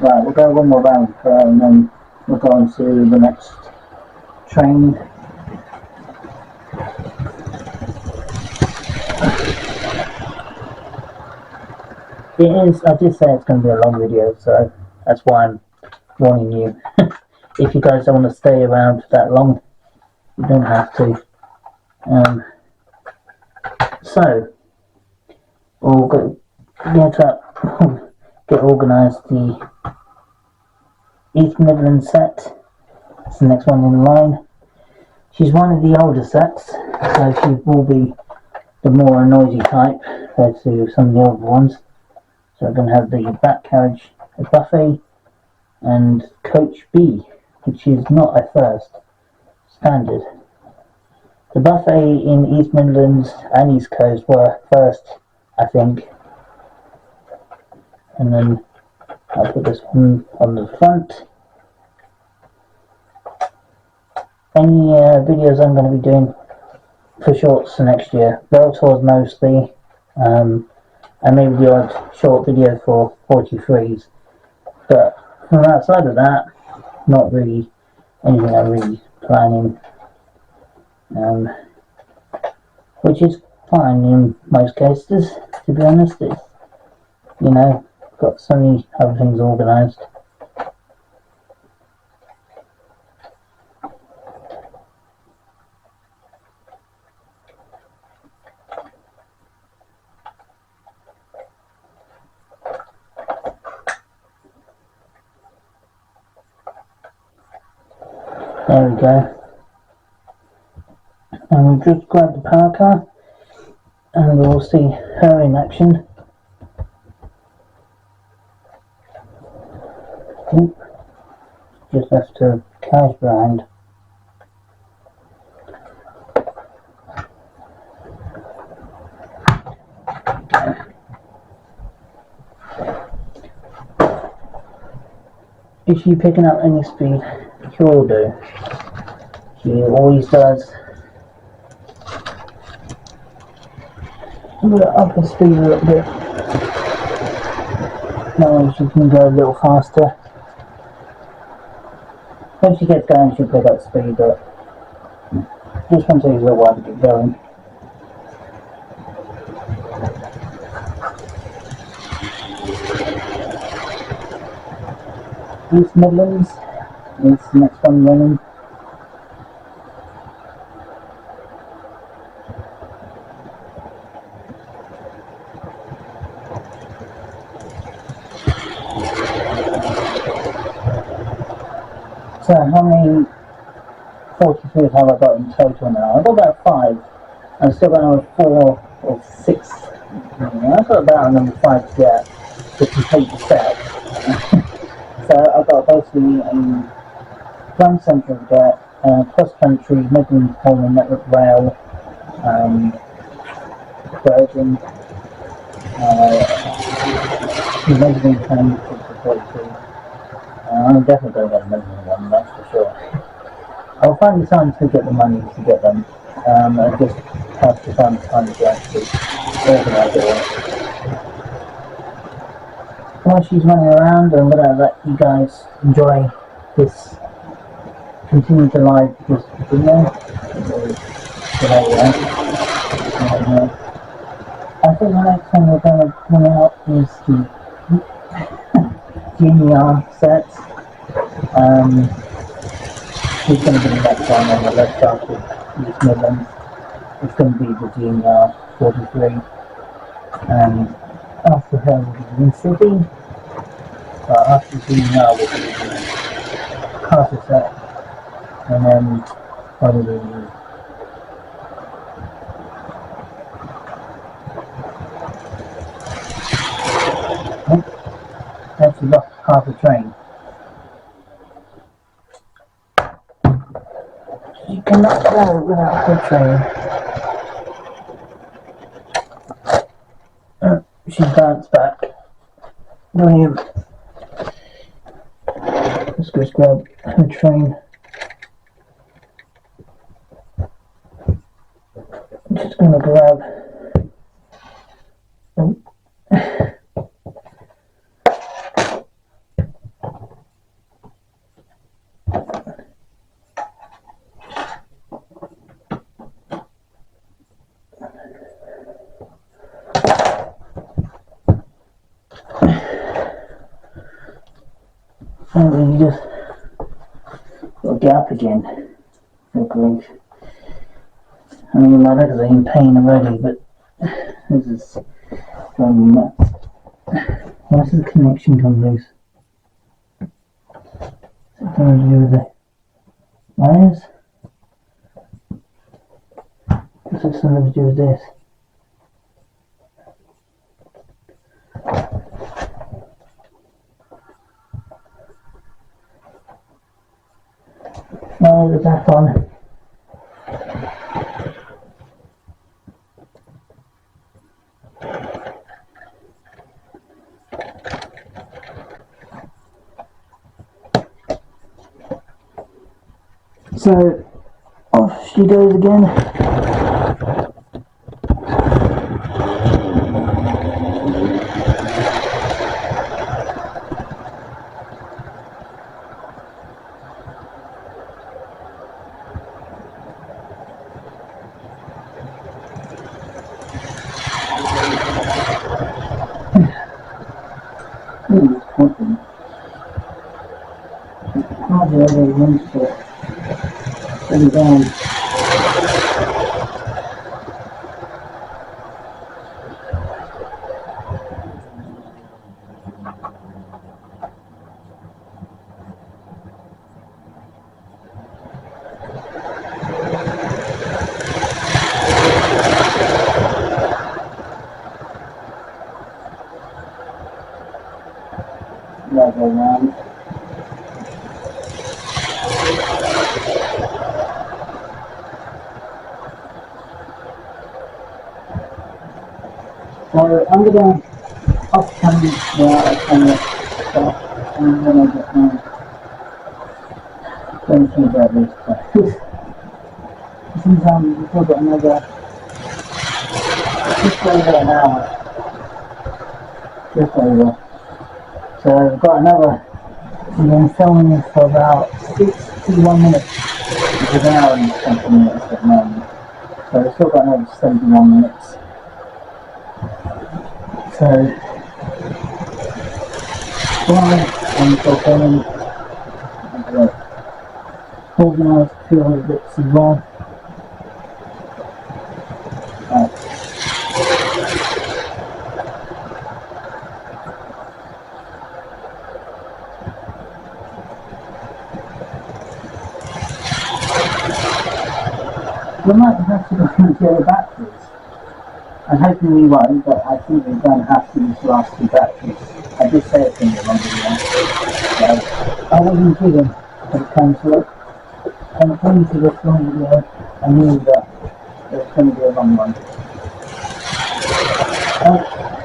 Right, we'll go one more round with her, and then we'll go on to the next train. I did say it's going to be a long video, so that's why I'm warning you. If you guys don't want to stay around for that long, you don't have to. So, we'll get organised the East Midlands set. It's the next one in line. She's one of the older sets, so she will be the more noisy type compared to some of the older ones. So we're going to have the back carriage, a buffet, and coach B, which is not a first, standard. The buffet in East Midlands and East Coast were first, I think. And then I'll put this one on the front. Any videos I'm going to be doing for shorts for next year, rail tours mostly, and maybe the odd short video for 43s. But from outside of that, not really anything I'm really planning. Which is fine in most cases, to be honest. It's, you know, got so many other things organised. There we go. And we'll just grab the power car and we'll see her in action. Oop. Just left her carriage behind. Is she picking up any speed? She will do. She always does. I'm going to up the speed a little bit. That way she can go a little faster. When she gets going she'll pick up speed, but this one takes a little while to get going. East Midlands is the next one running. So how many 43 is how I got in total now. I've got about 5. I'm still got another 4 or 6. I've got about another 5 to get to complete the set. So I've got basically a Grand Central jet, cross-country, Midland Coleman Network Rail, Virgin, Midland Train 42. I'm definitely going to get the Midland one, that's for sure. I'll find the time to get the money to get them. I just have to find the time to actually organise it all. While she's running around, I'm going to let you guys enjoy this, continue to live this video. I think the next one we're going to bring out is the GNR set. It's going to be the next one on the left after East Midlands. It's going to be the GNR 43. And after her will be in City. After GNR will be the Carter set. And then probably actually lost half the train. You cannot go without the train. She's bounced back. Brilliant. Let's go grab her train. I'm just gonna grab. And you just got to get up again. Good grief. I mean, my legs are in pain already, but this is driving me nuts. Why does the connection come loose? Is it something to do with the wires? Is it something to do with this? No, the back on. So, off she goes again. Ooh, it's talking. Hardly ever wants to settle down. Right go round. So I'm going to off camera where I can stop, and then I get my thinking about this place. This is we've still got another just over an hour. Just over. So I've got another, we've been filming this for about 61 minutes. It's an hour and 20 minutes at the moment. So we've still got another 71 minutes. So, I'm still filming. Organised a few other bits as well. We might have to look into the other batteries. I'm hoping we won't, but I think we don't have to use the last two batteries. I did say it in the wrong video, so I wasn't kidding when it comes to it. And according to this long video, I knew that it was going to be a long one. Oh,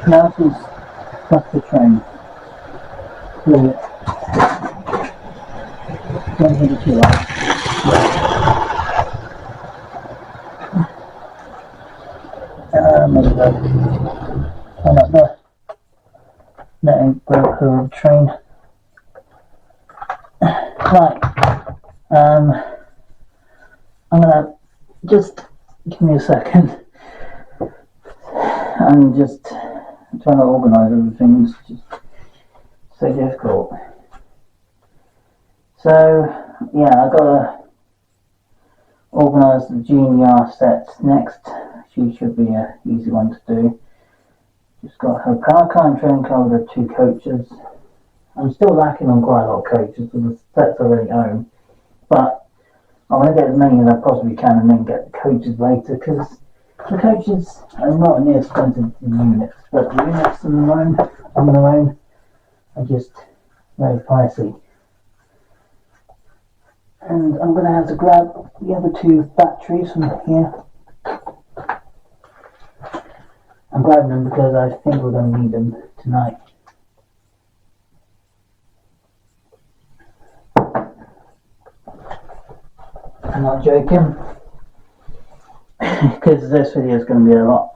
now this is just the train. Brilliant. Don't hit it too loud. There we go. Turn up the netting broker of the train. Right. I'm gonna just give me a second. I'm just trying to organise everything. It's just so difficult. So yeah, I've got to organise the junior sets next. She should be an easy one to do. Just got her car and train car with the two coaches. I'm still lacking on quite a lot of coaches, so the sets I already own. But I want to get as many as I possibly can and then get the coaches later, because the coaches are not near expensive units, but the units I'm going to own are just very pricey. And I'm going to have to grab the other two batteries from here. I'm grabbing them because I think we're going to need them tonight. I'm not joking, because this video is going to be a lot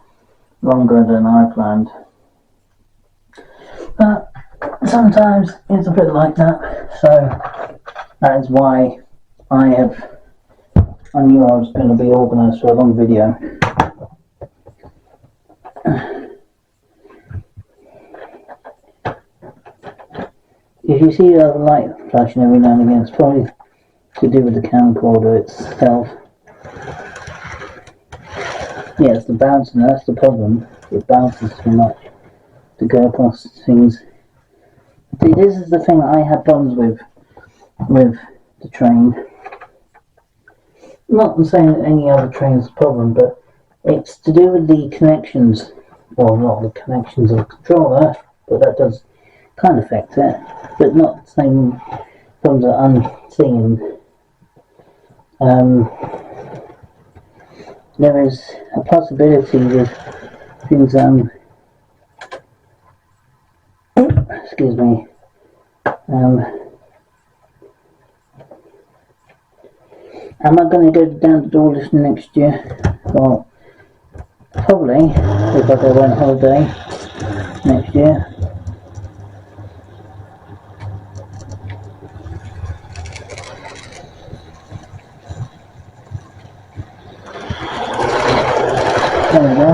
longer than I planned. But sometimes it's a bit like that, so that is why I knew I was going to be organised for a long video. If you see the light flashing every now and again, it's probably to do with the camcorder itself. Yeah, it's the bouncing, that's the problem. It bounces too much to go across things. See, this is the thing I had problems with the train. Not saying that any other train is a problem, but it's to do with the connections. Well, not the connections of the controller, but that does kind of affect it, but not the same problems that I'm seeing. There is a possibility with things, excuse me, am I going to go down to Dawlish next year? Well, probably, if I go on holiday next year. There we go.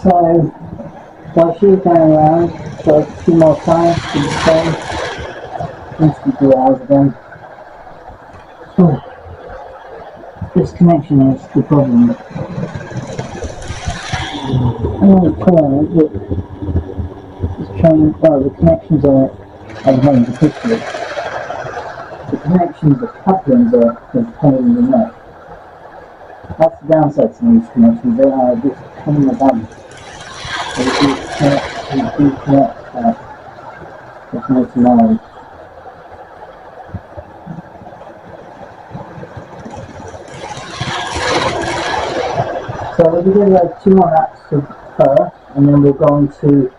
So, while she's going around for a few more times to the train, needs to be 2 hours again. This connection is the problem. The problem is that this train, well, the connections on it are the main particular. The connections, the couplings are a pain in the neck. That's the downside to these connections, they are just a pain in the bum. They do connect that makes noise. So we'll be doing like 2 more laps of her, and then we'll go on to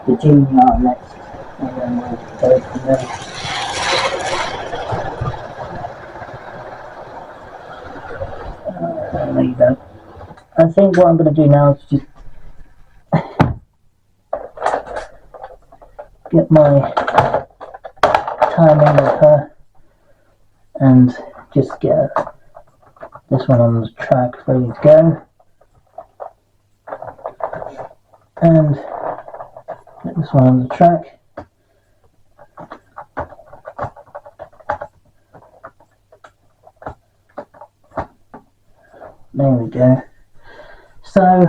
the junior next, and then we'll go from there. There you go. I think what I'm going to do now is just get my time in with her and just get this one on the track ready to go, and get this one on the track. go. So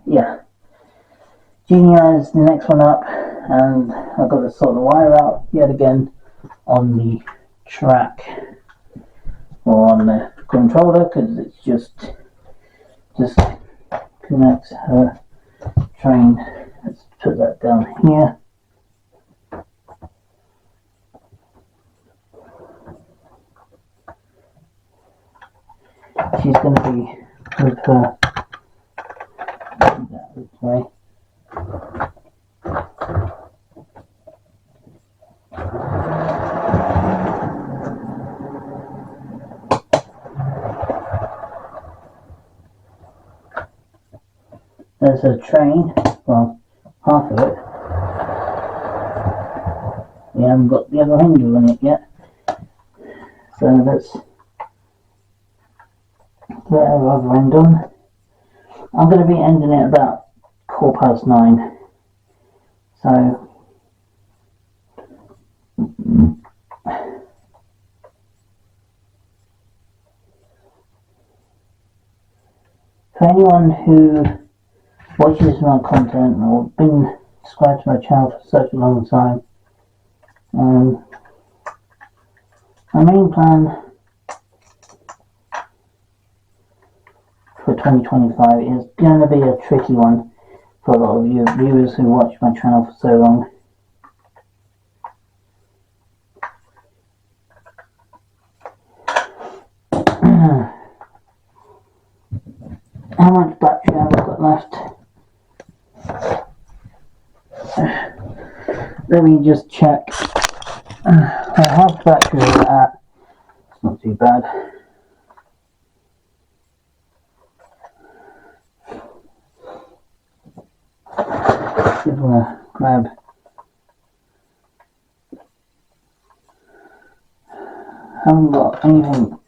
yeah, Junior is the next one up, and I've got to sort the wire out yet again on the track or on the controller, because it's just connects her train. Let's put that down here. She's going to be with her this way. There's a train, well, half of it. We haven't got the other handle on it yet, so let's get our other end on. I'm going to be ending it about 9:15, so for anyone who watches my content or been subscribed to my channel for such a long time, my main plan for 2025 is going to be a tricky one for a lot of you viewers who watch my channel for so long. How much battery have I got left? Let me just check. Half battery at, it's not too bad. Just want to grab haven't got anything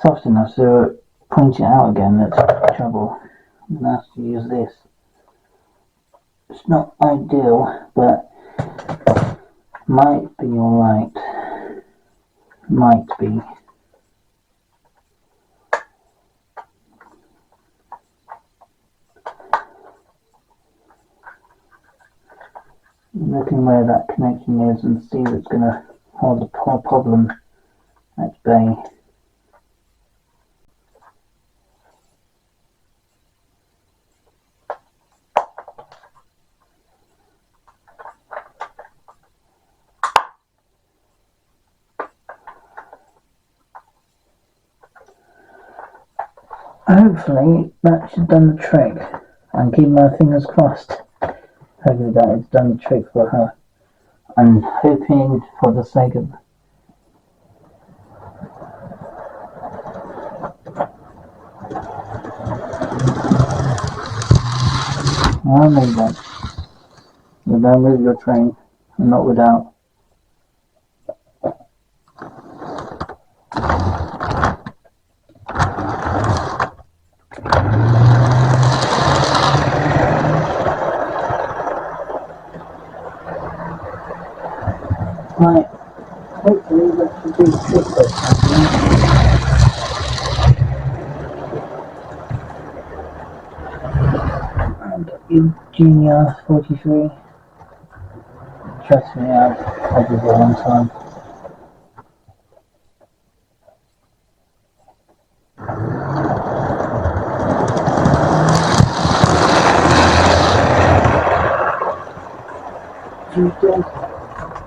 soft enough to point it out again. That's trouble. I'm going to have to use this. It's not ideal, but might be alright. Might be. I'm looking where that connection is and see if it's going to hold the problem at bay. Hopefully that should have done the trick. I'm keeping my fingers crossed. Hopefully that has done the trick for her. I'm hoping for the sake of I'll make that. You don't move your train, and not without. Right, hopefully that should be the trick this time. And Junior 43. Trust me, I've had this a long time.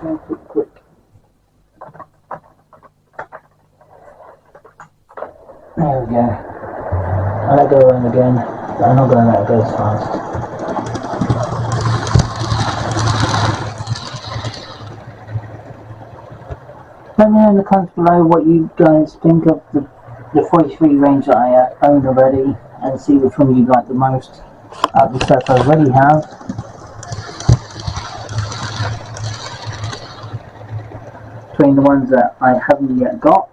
Make it quick. There we go. I'll let go in again, but I'm not going to let it go as fast. Let me know in the comments below what you guys think of the 43 range that I own already, and see which one you like the most out of the stuff I already have. Between the ones that I haven't yet got,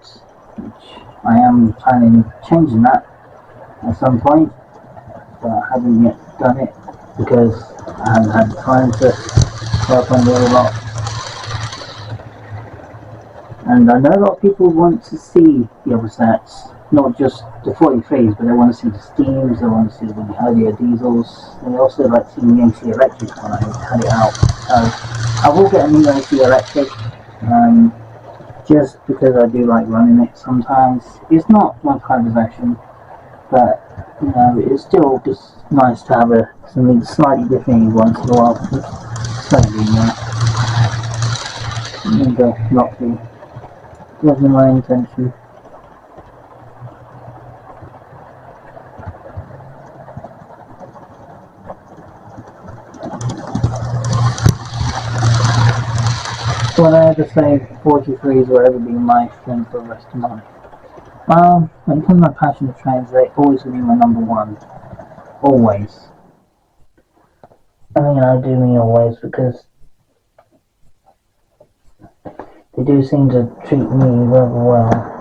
which I am planning changing that at some point, but I haven't yet done it because I haven't had time to work on the other lot. And I know a lot of people want to see the other sets, not just the 43s, but they want to see the steams, they want to see the earlier diesels. They also like to see the AC electric when I had it out. So I will get a new AC electric, just because I do like running it sometimes. It's not my private version, but you know, it's still just nice to have something slightly different once in a while. Slightly, go lucky. Wasn't my intention. When I ever say 43s will ever be my thing for the rest of my life. When it comes to my passion for trains, they always will be my number one. Always. I mean, I do mean always because they do seem to treat me rather well.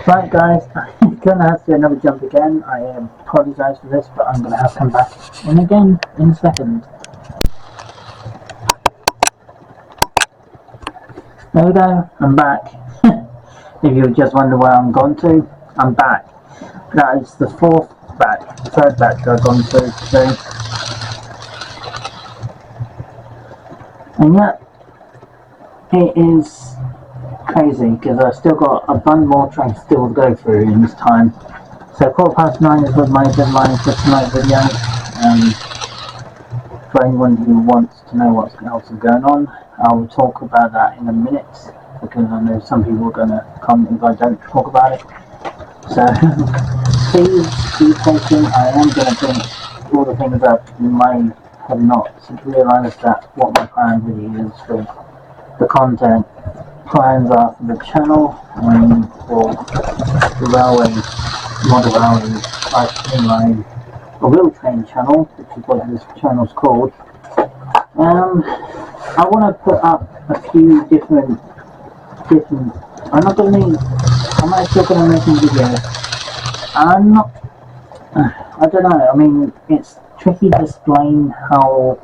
Right guys, I'm gonna have to do another jump again. I apologise for this, but I'm gonna have to come back in again in a second. There we go, I'm back. If you just wonder where I'm gone to, I'm back. That is the third batch I've gone through today. And yeah, it is crazy because I've still got a bunch more trains still to go through in this time. So 9:15 is what my deadline for tonight's video. For anyone who wants to know what else is going on, I'll talk about that in a minute because I know some people are going to comment if I don't talk about it. So please be patient. I am going to bring all the things up. You might have not realised that what my plan really is for the content. Plans are for the channel for the railway, model railway, streamline, a real train channel, which is what this channel's called. I want to put up a few different. I'm actually going to make a video. I'm not. I don't know. I mean, it's tricky to explain how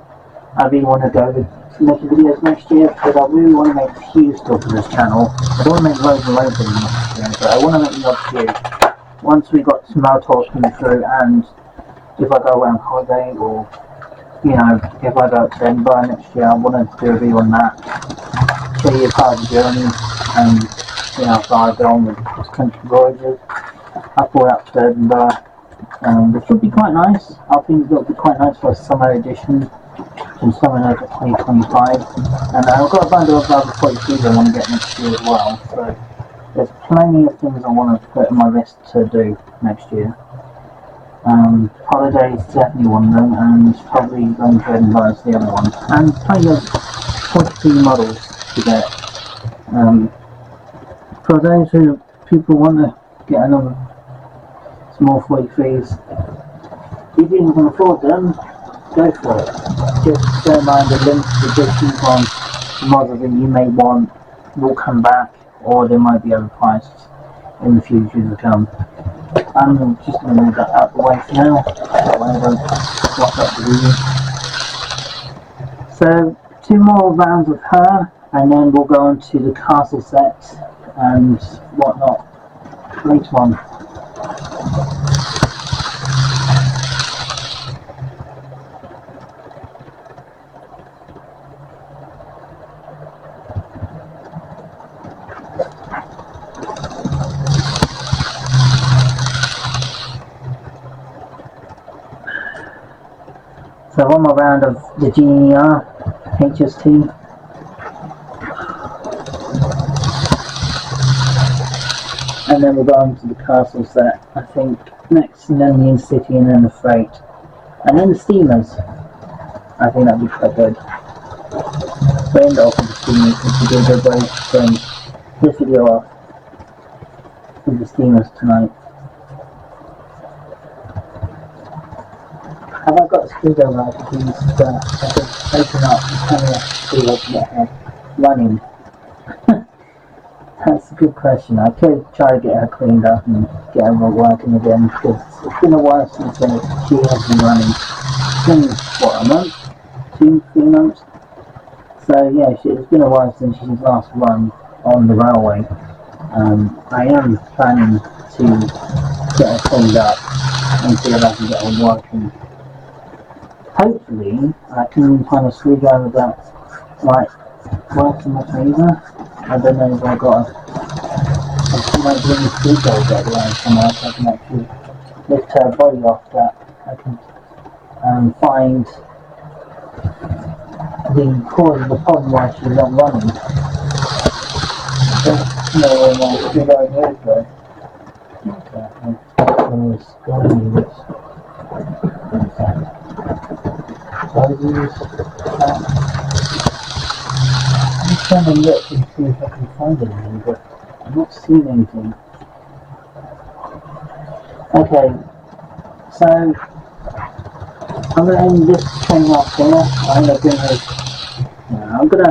I really want to go with making videos next year because I really want to make a few stuff for this channel. I don't want to make loads and loads of them next year, but I want to make them up to you. Once we got some more talks coming through, and if I go away on holiday or if I go to Edinburgh next year, I want to do a video on that, show you part of the journey, and how far I go on with cross-country voyages. I flew out to Edinburgh, which would be quite nice. I think it would be quite nice for a summer edition, from summer over 2025. And I've got a bundle of other 43s I want to get next year as well. So there's plenty of things I want to put on my list to do next year. Holiday is definitely one of them, and probably going to Edinburgh is the other one. And plenty of 43 models to get. For those people want to get another small 43s, if you can afford them, go for it. Just bear in mind the limited editions on the models that you may want will come back, or they might be overpriced in the future to come. I'm just going to move that out of the way for now, that way I don't block up the video. So 2 more rounds of her, and then we'll go on to the castle set and whatnot later on. So 1 more round of the GER HST. And then we'll go on to the castle set, I think next, and then the Intercity, and then the freight. And then the steamers. I think that'd be quite good. So end off with the steamers, which would be a good way to bring this video off with the steamers tonight. Have I got a screwdriver I can use that I can open up and turn the screw to get her running? That's a good question. I could try to get her cleaned up and get her working again because it's been a while since she has been running. been, what, a month? 2-3 months? So yeah, it's been a while since she's last run on the railway. I am planning to get her cleaned up and see if I can get her working. Hopefully, I can find a screwdriver that works in my favour. I don't know if I got a might be any screwdriver out there somewhere so I can actually lift her body off, that I can find the cause of the problem why she's not running. I don't know where my screwdriver is though. Exactly. It's going to be this. So I use that. I'm just trying to look and see if I can find anything, but I'm not seeing anything. Okay, so I'm going to end this train off here. I'm going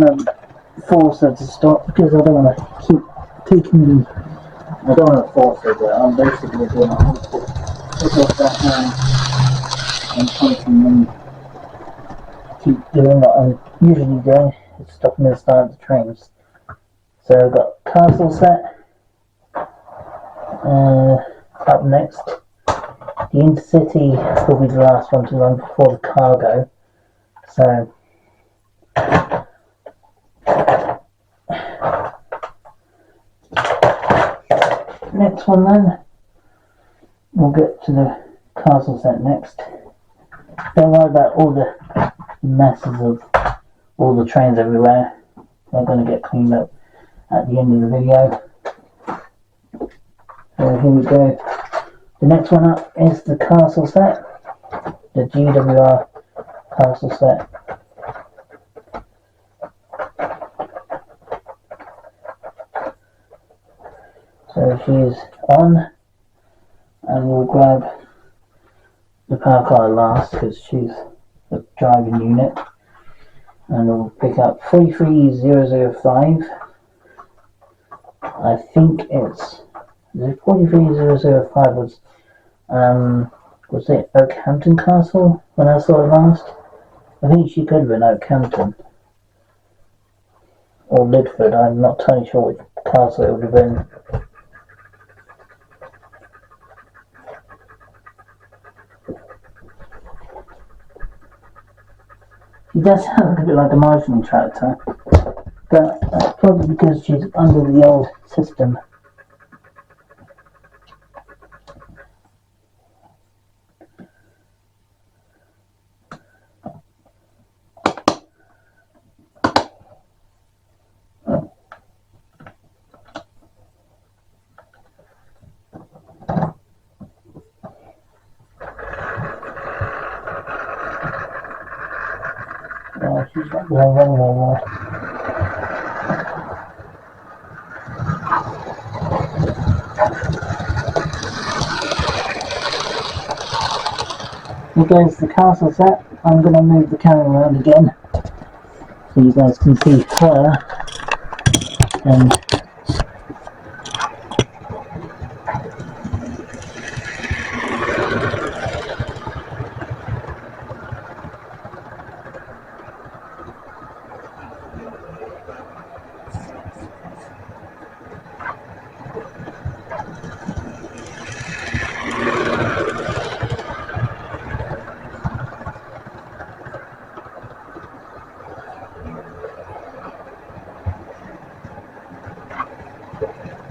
to force her to stop because I don't want to keep taking. I don't want to force her, but I'm basically doing a whole pick off that hand and constantly keep doing what I'm usually doing, is stopping and starting the trains. So I've got castle set up next. The intercity will be the last one to run before the cargo. So next one then, we'll get to the castle set next. Don't worry about all the messes of all the trains everywhere. They're going to get cleaned up at the end of the video. So here we go. The next one up is the castle set, the GWR castle set. So she's on, and we'll grab the power car last because she's the driving unit, and we'll pick up 43005. I think it's the 43005 was it Oakhampton Castle when I saw it last? I think she could have been Oakhampton or Lidford. I'm not totally sure which castle it would have been. She does sound a bit like a marshalling tractor, but that's probably because she's under the old system. She's got the runway there. Here goes the castle set. I'm going to move the camera around again so you guys can see her. And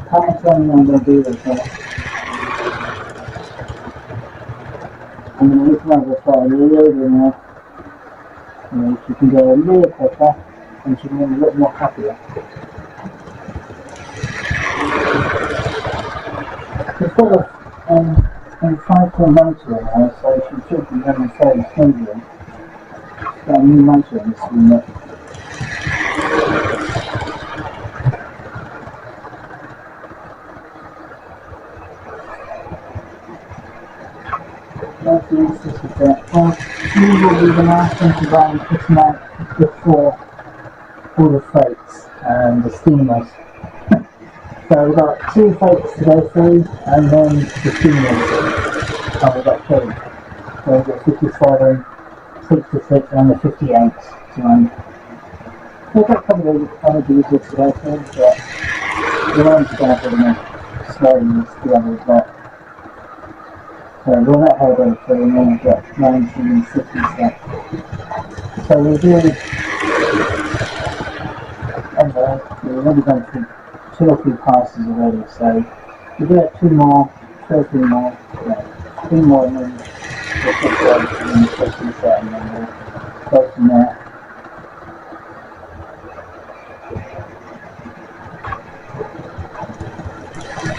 how much running I'm going to do this here. I'm going to look like the fire a little bit more. So she can go a little quicker and she can get a little more happier. She's got a 5-core motor in her, so she should be running fairly smoothly. She's got a new motor in this unit. That's the instant set. Well, these will be the last thing to run putting out before all the freights and the steamers. So we've got 2 freights to go through and then the steamers. Oh, we've got 3. So we've got 57, 66 and the 58 to run. We've got a couple of other vehicles to go through, but we won't start with them slowly as the others got. So we'll let her go through and then we've got 90 and 60 stuff. So we'll do, anyway, we've already gone through 2 or 3 passes already, so we'll do it 2 more, 2 or 3 more, yeah, 3 more and then we'll take the other and then take this out and then we'll go from there.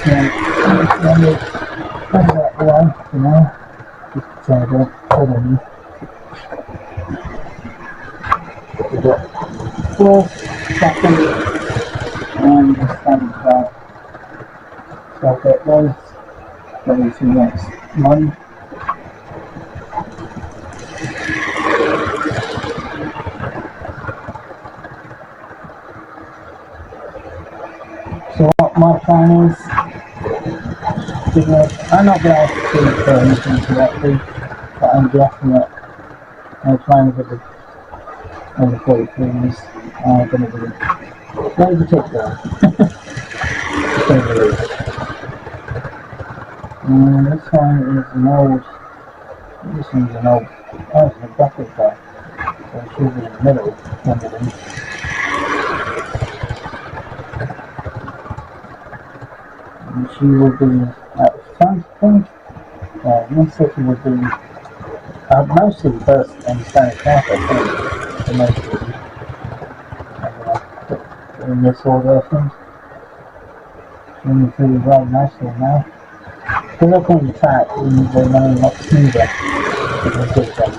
Then we'll put that away for now. Just totally. We've got first, second, and the standard part. So I'll get those ready for the next one. So what my plan is, I'm not going to have to do anything correctly, but I'm guessing that my plan for the over 43s are going to be very particular. This one is an old, this one's an old, oh, it's a bucket car, so it should be in the middle of them. And she will be at the front, I think. This city would be mostly first and standard car, I think, for most of them. In this order, I think. Running through very nicely now. If you look on the track, they're running a lot smoother than the big ones.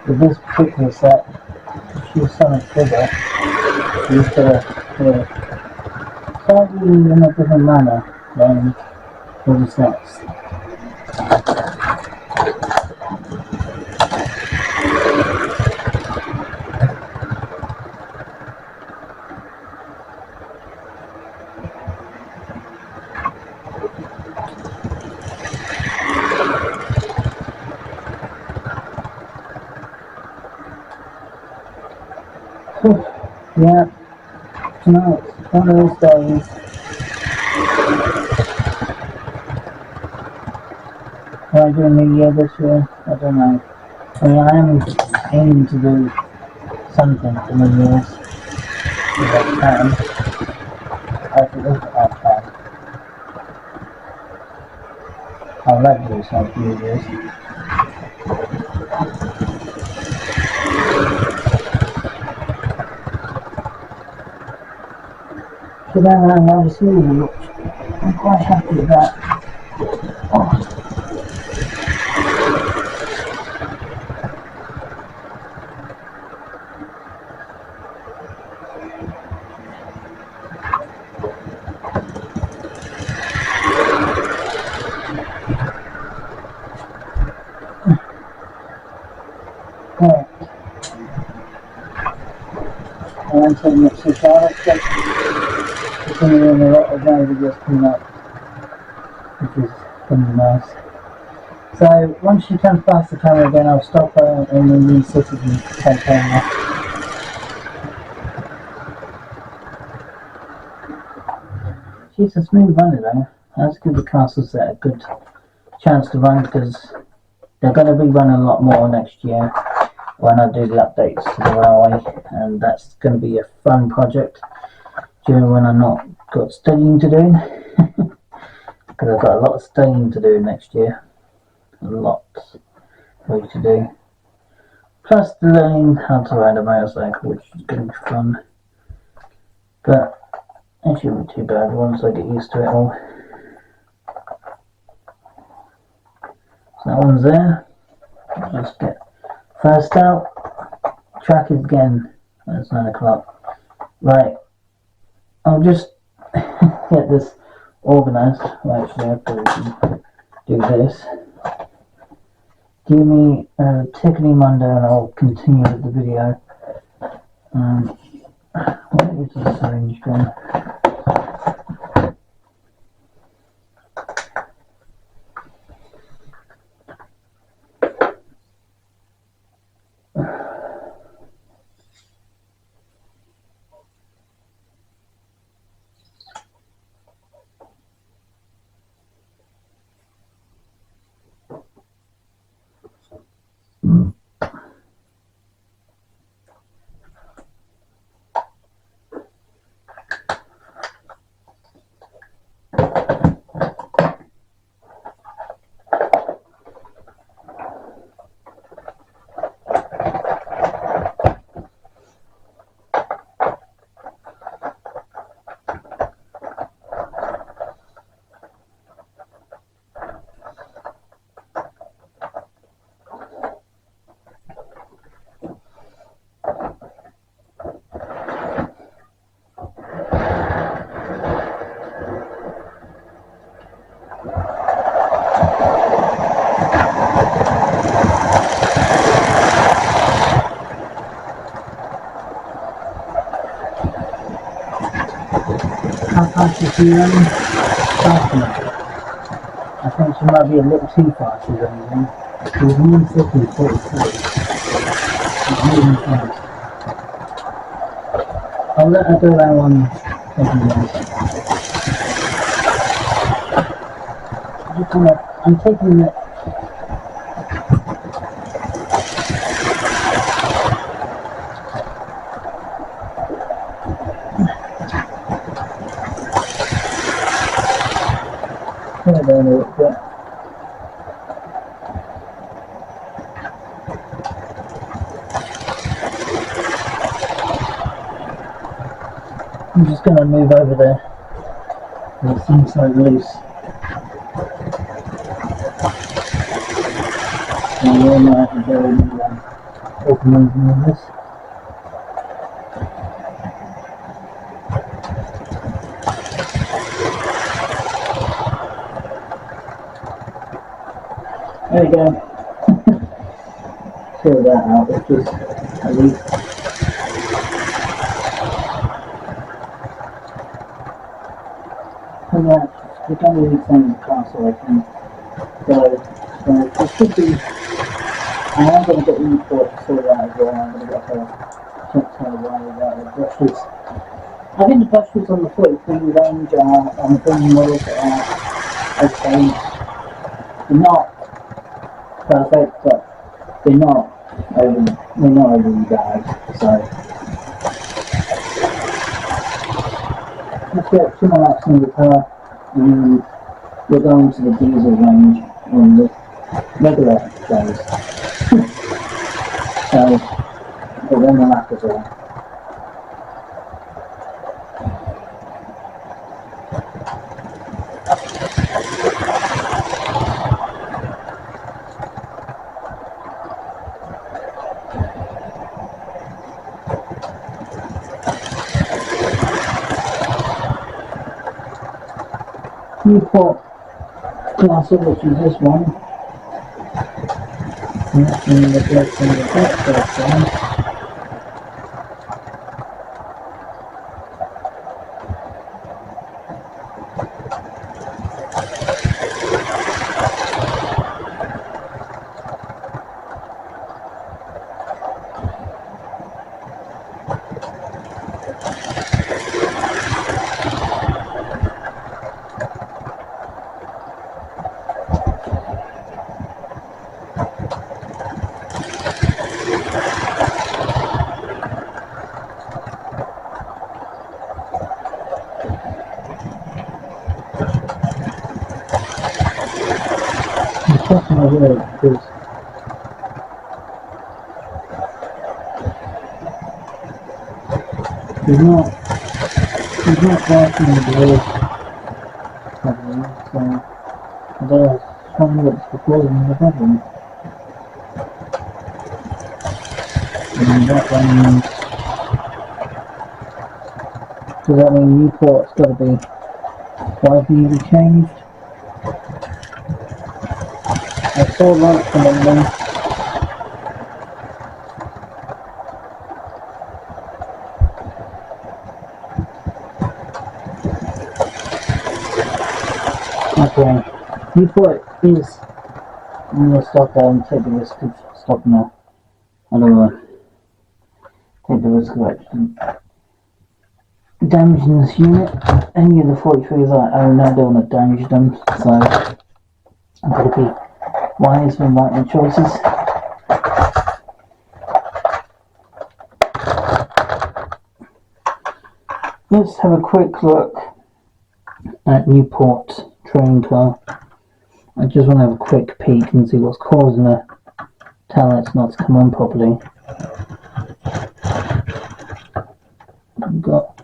With this particular set, she's so much bigger, she's got to slightly in a different manner than for the sets. Yeah, tonight, one of those days. Am I doing New Year this year? I don't know. I mean, I am aiming to do something for New Year's, if I can. If I can. I'd like to do something for New Year's. So then obviously I'm quite happy with that. Oh. Right. And I'm taking up some carrots. It's going to be in a lot of days of just clean up, which is going to be nice. So once she comes past the camera again, I'll stop her and then reset it and take her. She's a smooth runner though. Let's give the castle set a good chance to run because they're going to be running a lot more next year when I do the updates to the railway, and that's going to be a fun project during when I'm not got studying to do, because I've got a lot of studying to do next year, a lot for you to do, plus learning how to ride a motorcycle, which is going to be fun, but it shouldn't be too bad once I get used to it all. So that one's there. Let's get first out. Track is again. It's 9 o'clock. Right. I'll just get this organised. Well, actually, I have to do this. Give me a ticketing Monday and I'll continue with the video. What is this syringe gun? fast as you fast enough. I think she might be a little too fast or anything. She was 150, 43. It's moving fast. I'll let her go that one something else. I'm taking it. Put it down a little bit. I'm just going to move over there. It seems so loose. And we might have to go and open this. There we go. Fill that out, it's just at least. And we don't really send the car so I can go. So it should be. I am going to get import to sort that as well. I'm going to get a check tail wire out the brushes. I think the brushes on the 43 range are on the premium models are okay. They're not perfect, but they're not overly bad. So let's get 2 more laps on the car, and we're going to the diesel range on the regular days. So we're 1 more lap as well. Newport Classic, which is this one. And that's in the black and the black first one. Checking my word because he's not working the road properly, so I don't know how much recording in the bedroom. And that one means, does that mean Newport's got to be widely changed? I saw lights on them. Okay, Newport is. I'm going to stop there and take the risk of stopping there. I don't want to take the risk of actually damaging this unit. Any of the 43s I own, I don't want to damage them, so I'm going to be wise when making choices. Let's have a quick look at Newport train car. I just want to have a quick peek and see what's causing the taillights not to come on properly. We've got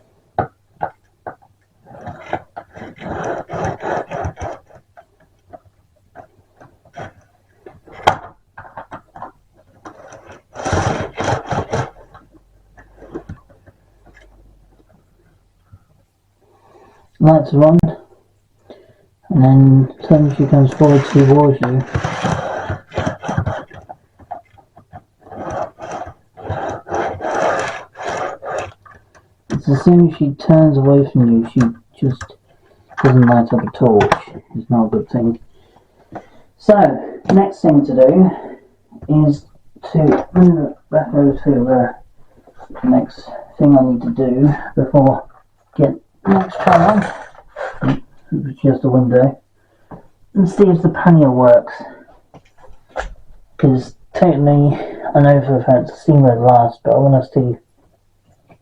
lights are on, and then suddenly she comes forward towards you. As soon as she turns away from you, she just doesn't light up at all, which is not a good thing. So, next thing to do is to move it back over to the next thing I need to do before I get the next tray on, which is just a window, and see if the pannier works. Because technically, I know for a fact the steam won't last, but I want to see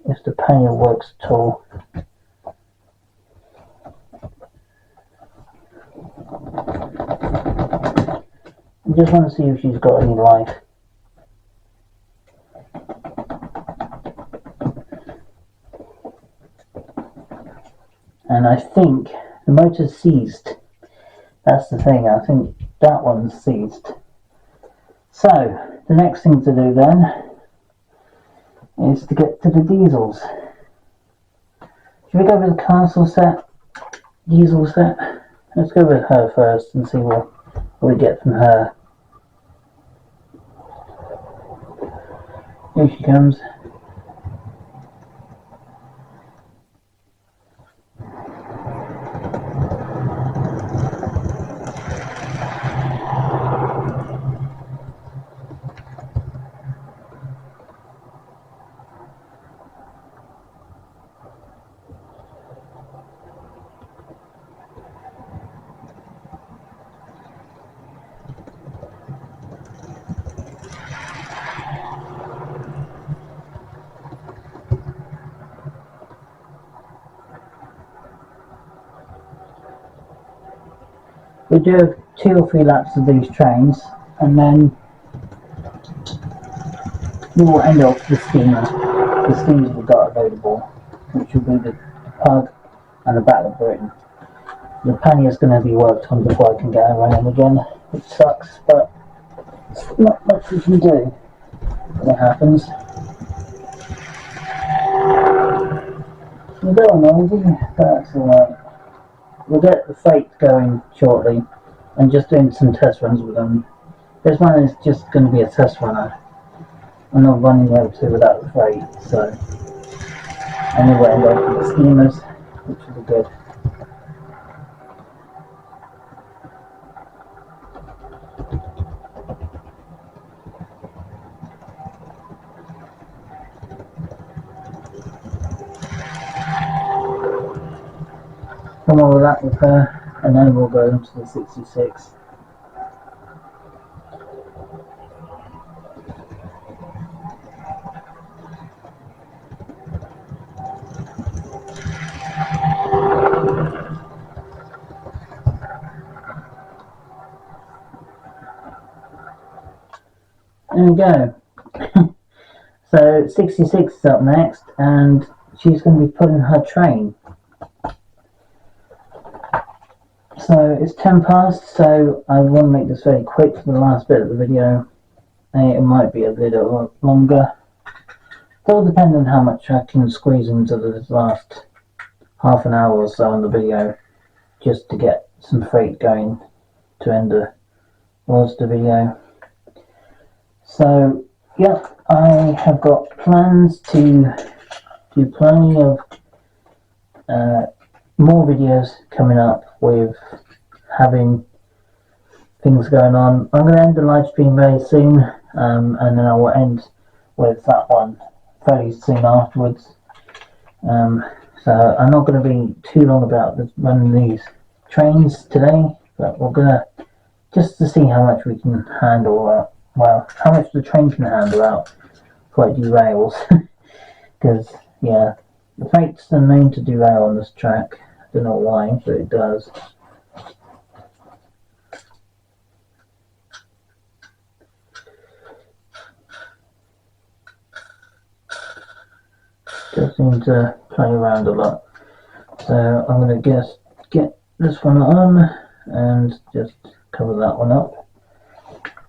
if the pannier works at all. I just want to see if she's got any life. And I think the motor's seized. That's the thing, I think that one's seized. So, the next thing to do then is to get to the diesels. Should we go with the castle set, diesel set? Let's go with her first and see what we get from her. Here she comes. We do 2 or 3 laps of these trains, and then we will end off the steamer. The steamers we've got available, which will be the Pug and the Battle of Britain. The pannier is going to be worked on before I can get her running again, which sucks, but there's not much we can do when it happens. We're a little noisy, but that's alright. We'll get the freight going shortly and just doing some test runs with them. This one is just going to be a test runner. I'm not running the other 2 without the freight, so. And then we'll end up with the steamers, which will be good. Come on with that with her, and then we'll go into the 66. There we go. So 66 is up next, and she's going to be putting her train. So it's 10 past, so I want to make this very quick for the last bit of the video. It might be a little longer. It'll depend on how much I can squeeze into the last half an hour or so on the video, just to get some freight going to end towards the video. So yeah, I have got plans to do plenty of more videos coming up with having things going on. I'm going to end the live stream very soon, and then I will end with that one fairly soon afterwards. So I'm not going to be too long about running these trains today, but we're going to just to see how much we can handle. Well, how much the train can handle out before it derails. Because yeah, the freight's known to derail on this track. I don't know why, but it does. Does seem to play around a lot. So I'm going to get this one on and just cover that one up.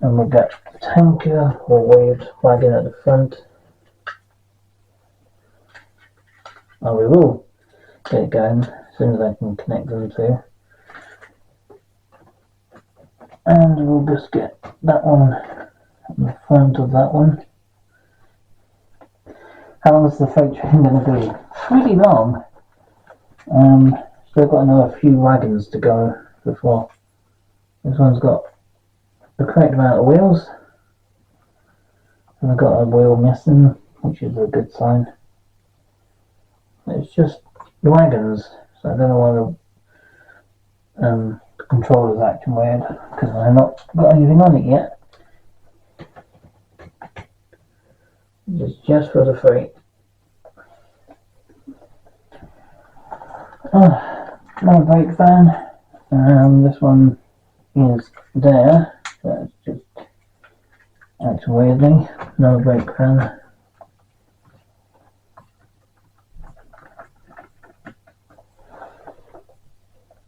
And we'll get the tanker or wheeled wagon at the front. And we will get it going as soon as I can connect them two. And we'll just get that one in the front of that one. How long is the freight train going to be? Pretty long. So I've got another few wagons to go before. This one's got the correct amount of wheels. And I've got a wheel missing, which is a good sign. It's just the wagons, so I don't know why the controller's acting weird, because I've not got anything on it yet. It's just for the freight. No brake van. This one is there, so it's just acts weirdly. No brake van.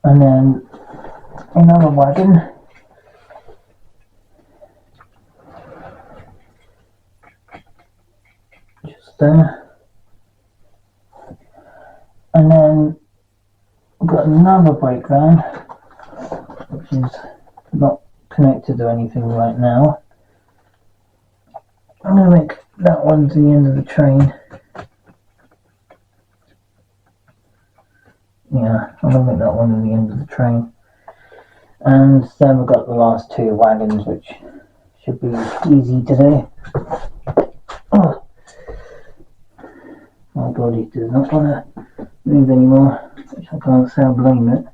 And then another wagon. Just there. And then we've got another brake van, which is not connected to anything right now. I'm going to make that one to the end of the train. Yeah, I'm going to make that one to the end of the train. And then we've got the last two wagons, which should be easy to do. Oh, my body does not want to move anymore, which I can't say I blame it.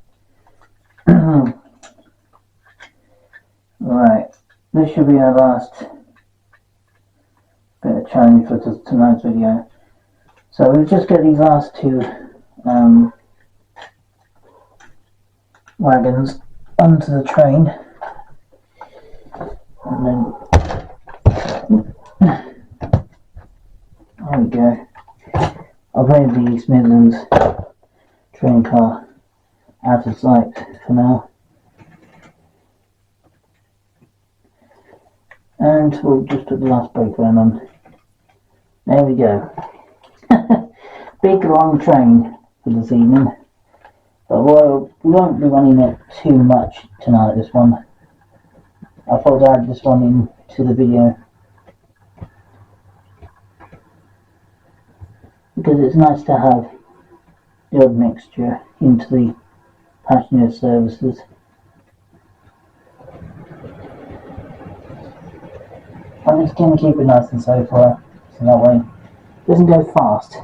Right, this should be our last bit of challenge for tonight's video. So we'll just get these last two wagons onto the train, and then there we go. I've made the East Midlands train car out of sight for now, and we'll just put the last brake van on. There we go. Big long train for this evening, but we won't be running it too much tonight. This one, I thought I'd add this one into the video because it's nice to have the odd mixture into the passenger services. I'm just going to keep it nice and slow for her, so that way it doesn't go fast.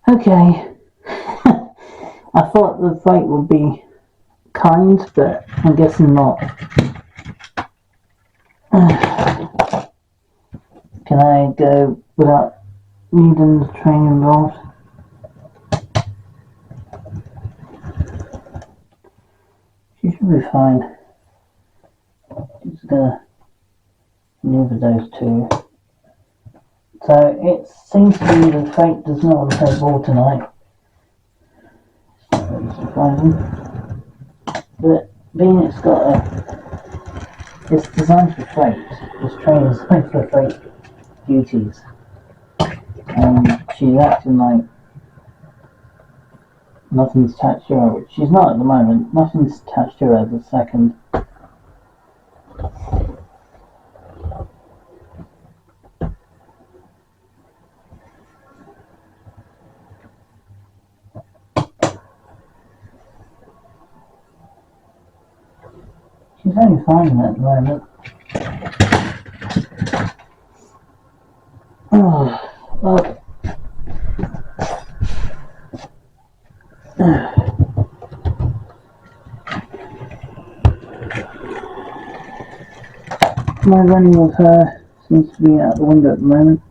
Okay, I thought the freight would be kind, but I'm guessing not. Can I go without needing the train involved? She should be fine. Just gonna maneuver those two. So it seems to be the freight does not want to take ball tonight. It's not really surprising. But being it's designed for freight. This train is designed for freight duties. And she's acting like nothing's attached to her, which she's not at the moment. Nothing's attached to her at the second. She's only fine at the moment. Oh, well. My running with her seems to be out the window at the moment.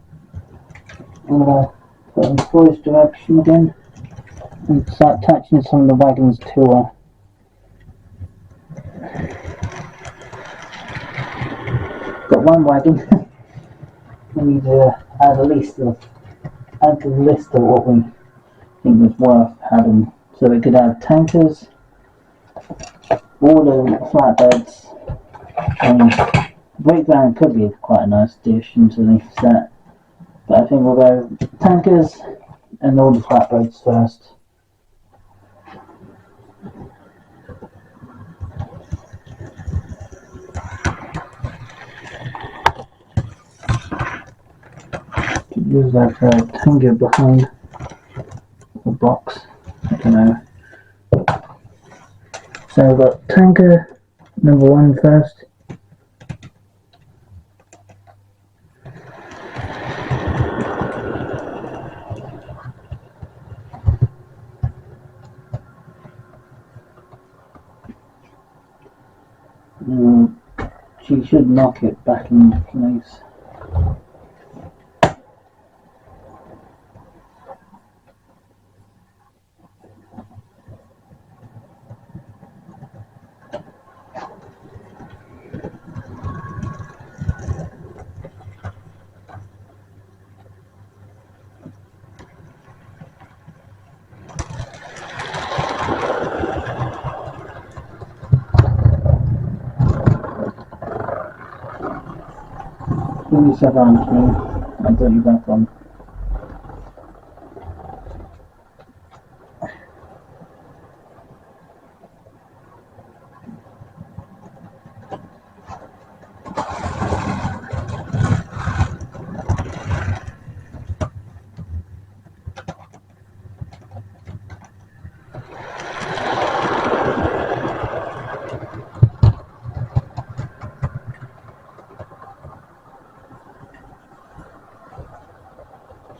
I'm going to put in forward direction again. and start attaching some of the wagons to got one wagon. We need to add to the list of what we think is worth having. So we could have tankers, all the flatbeds, and breakdown could be quite a nice addition to the set. But I think we'll go tankers and all the flatbeds first. Use that tanker behind the box. I don't know. So we've got tanker number 1 first. She should knock it back in place. Give me yourself on to me. I'll put you back on.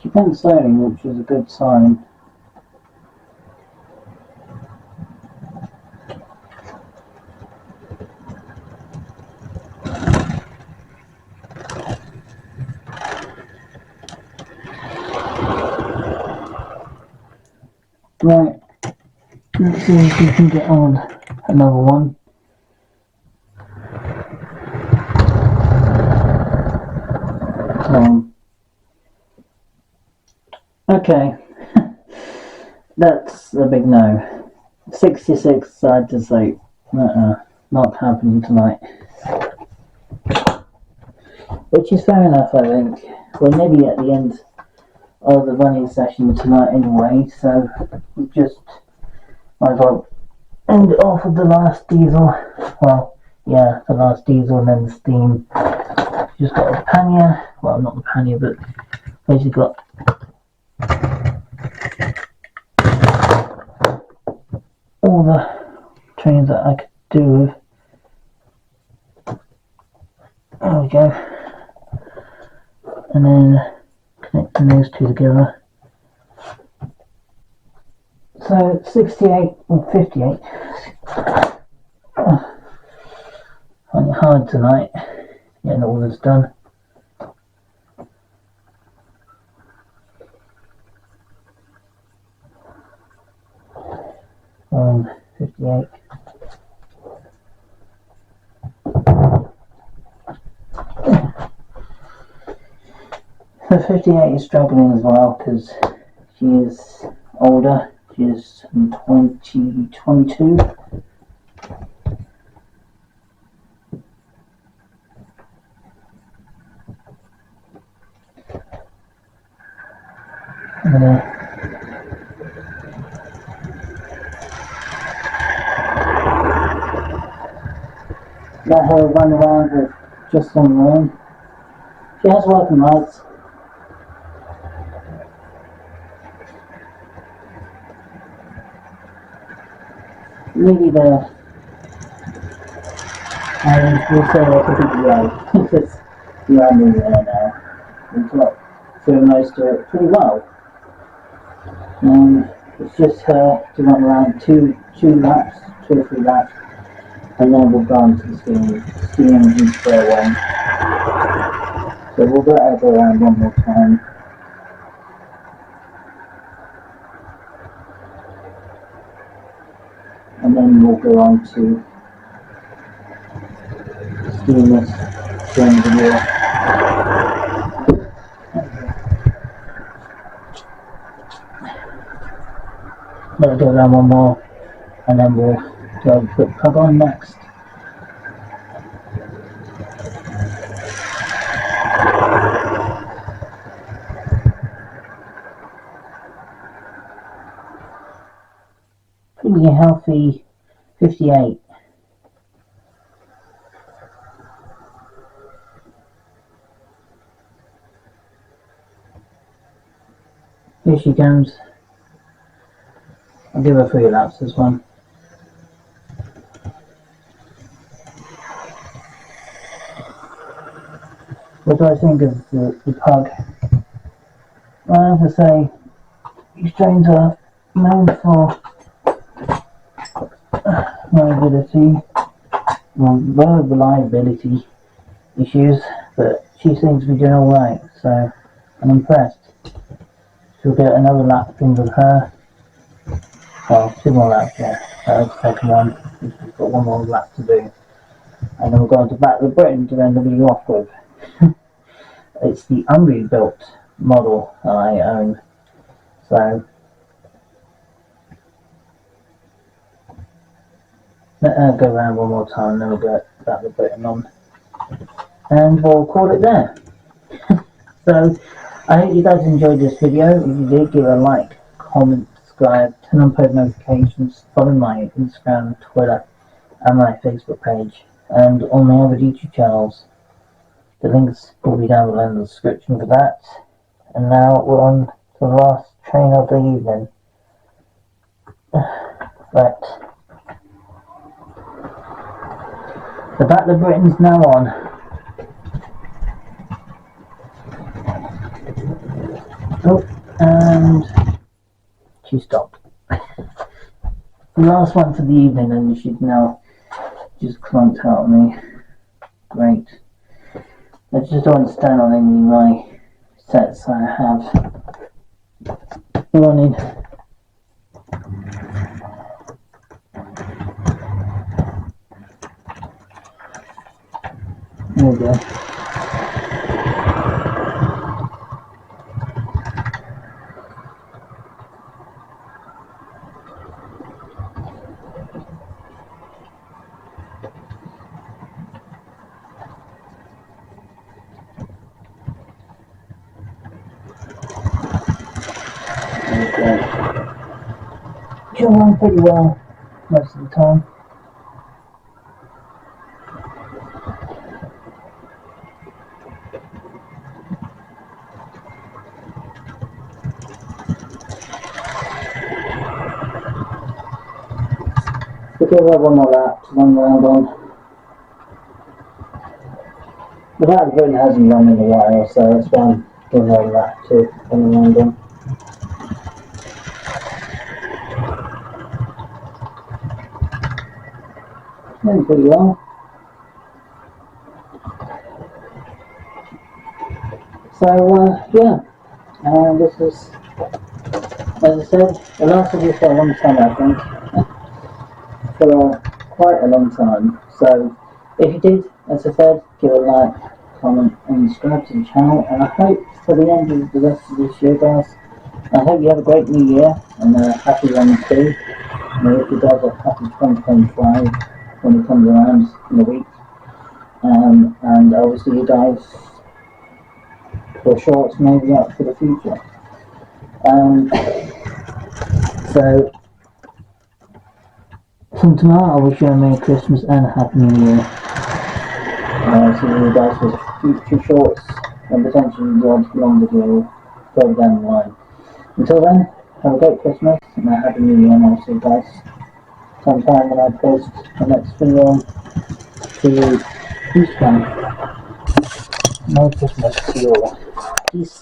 She went sailing, which is a good sign. Right, let's see if we can get on another one. Okay, that's a big no. 66, I'd just say, not happening tonight. Which is fair enough, I think. We're nearly at the end of the running session tonight anyway, so we just might as well end it off with the last diesel. Well, yeah, the last diesel and then the steam. Just got the pannier, well, not the pannier, but basically got all the trains that I could do with. There we go. And then connecting those two together. So 68 and 58. Finding it hard tonight getting all this done. On 58. So 58 is struggling as well because she is older. She is 2022. I'm gonna let her run around with just on her own. She has working lights. Really the we'll say that's a big yay because we are moving there now. We've got through most of it pretty well. It's just her to run around two laps, 2 or 3 laps, and then we'll go on to the steam engine straight away. So we'll let her go around one more time. we'll go on to doing this during the video. We'll do that one more, and then we'll go and put plug on next. Pretty healthy 58. Here she comes. I'll give her 3 laps this one. What do I think of the pug? Well, as I say, these trains are known for reliability issues, but she seems to be doing alright, so I'm impressed. She'll get another lap in with her. Well, 2 more laps, yeah. That's the second one. We've got 1 more lap to do. And then we'll go on to Back to Britain to end the video off with. It's the unrebuilt model I own. So let her go around 1 more time, then we'll get Back to Britain on. And we'll call it there. So I hope you guys enjoyed this video. If you did, give it a like, comment, subscribe, turn on post notifications, follow my Instagram, Twitter, and my Facebook page, and all my other YouTube channels. The links will be down below in the description for that. And now we're on to the last train of the evening. Right. The Back to Britain's now on. Oh, and she stopped. The last one for the evening, and she's now just clunked out on me. Great. I just don't understand on any of my sets I have running. There we go. She'll run pretty well most of the time. We'll give her 1 more lap to 1 round on. The Back to Britain hasn't run in a while, so that's why I'm giving her a lap to 1 round on. Doing pretty well. So yeah, this is, as I said, the last of this for a long time, I think, for quite a long time. So if you did, as I said, give a like, comment, and subscribe to the channel. And I hope for the end of the rest of this year, guys, I hope you have a great new year and a happy one too. And I hope you guys are happy 2025 when it comes around in a week. And obviously you guys for shorts maybe up for the future. So from tomorrow I wish you a Merry Christmas and a Happy New Year. See you guys for future shorts and potentially the odd long video further down the line. Until then, have a great Christmas and a Happy New Year, and I'll see you guys sometime when I post the next video to Instagram. Merry Christmas to you all. Peace.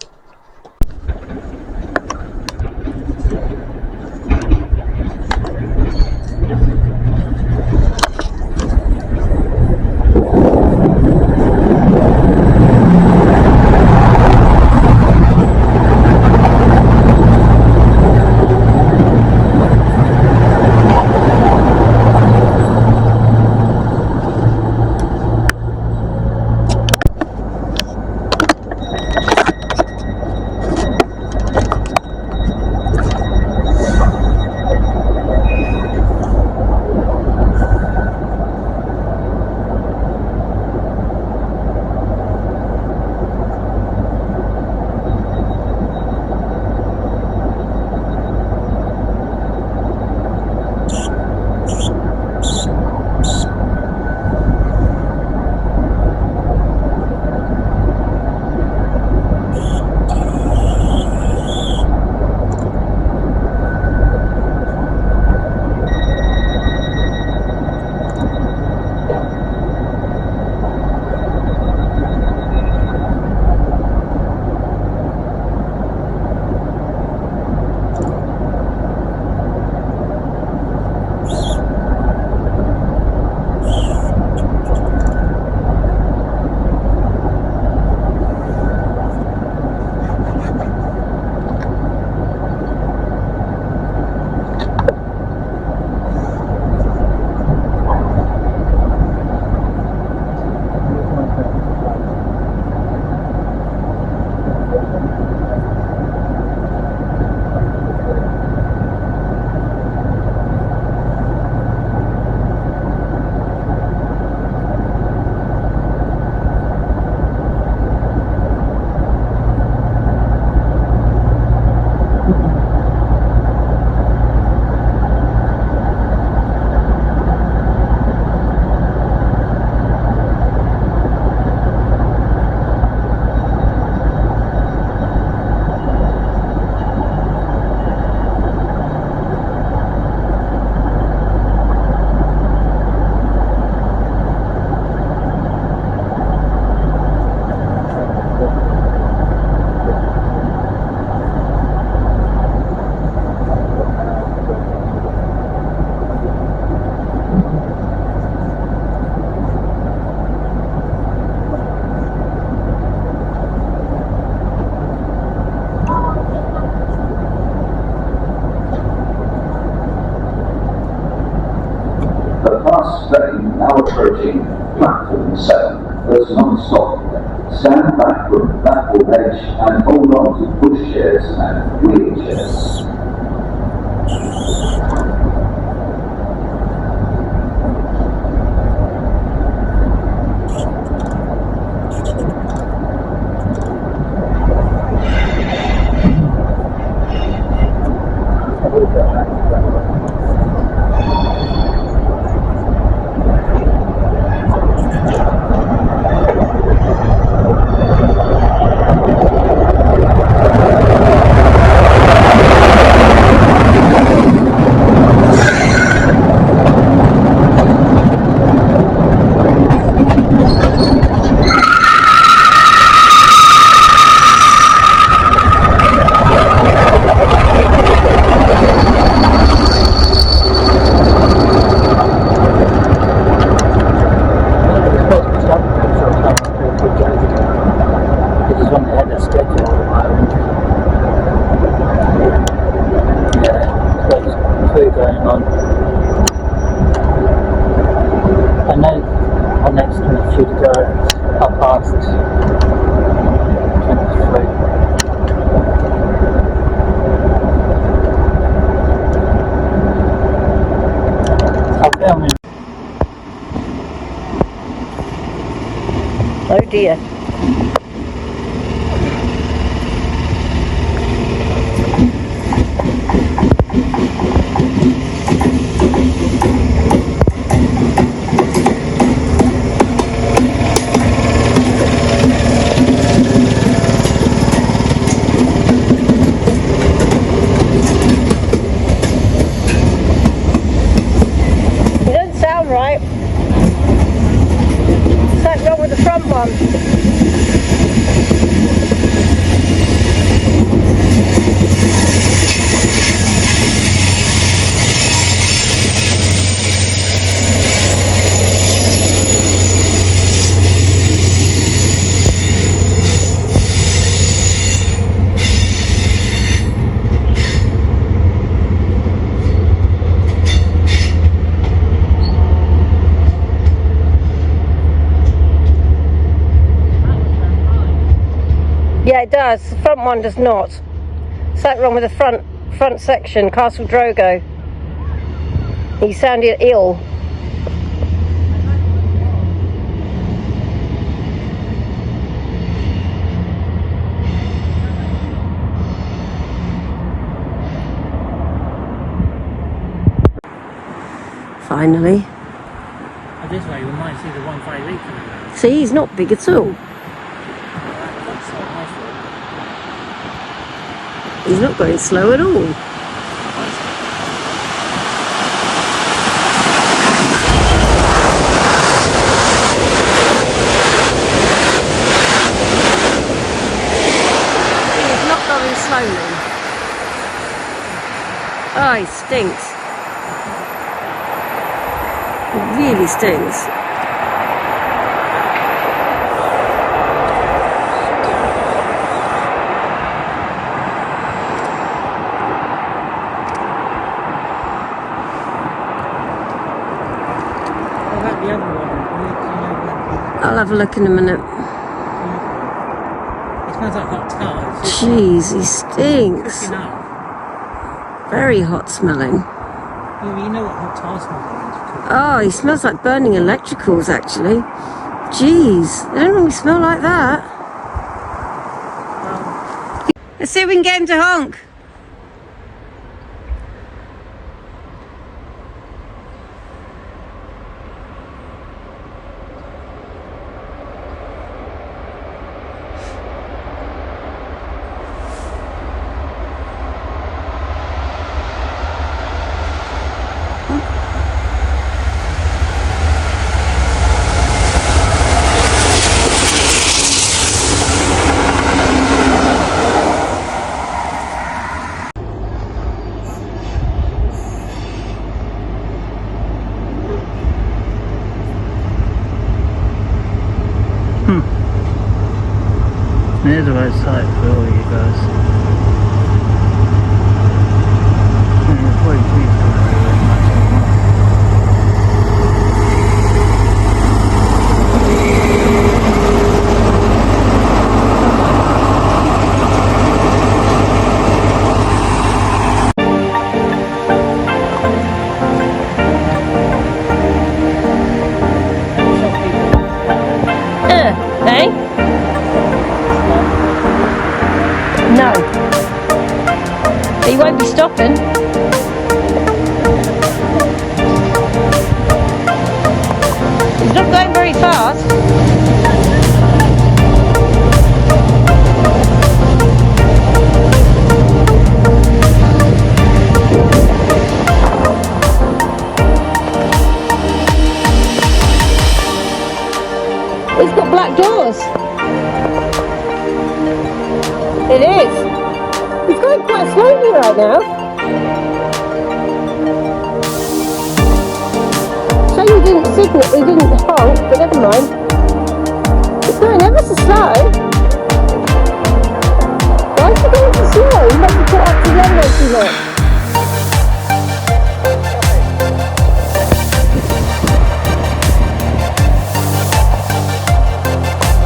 The fast train now approaching platform 7 was non-stop. Stand back from the platform edge and hold on to pushchairs and wheelchairs. Oh dear. You don't sound right. Something wrong with the front one. Yeah, it does. The front one does not. Something wrong with the front section, Castle Drogo. He sounded ill. Finally. This way we might see the 158 coming out. See, he's not big at all. He's not going slow at all. He's not going slowly. Oh, he stinks. It really stinks. The other one, I'll have a look in a minute. it's Smells like hot tar. Jeez, he stinks. Cooking up. Very hot smelling. Yeah, you know what hot tar smells like. Oh, he smells like burning electricals, actually. Jeez, they don't really smell like that. Let's see if we can get him to honk. There's the right side for all you guys. Eh? No. He won't be stopping. He's not going very fast. It's got black doors. It is. It's going quite slowly right now. So you didn't signal, you didn't honk, but never mind. It's going ever so slow. Why is it going so slow? You must have put up the runway too much.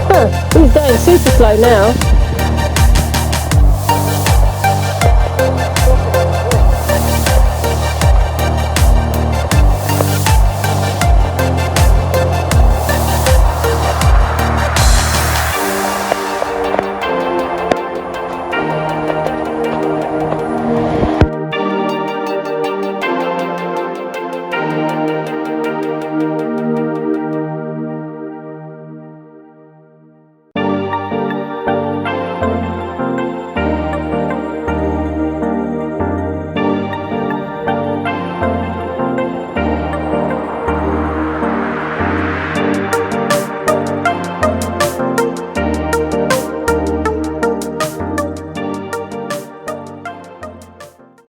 Huh, he's going super slow now.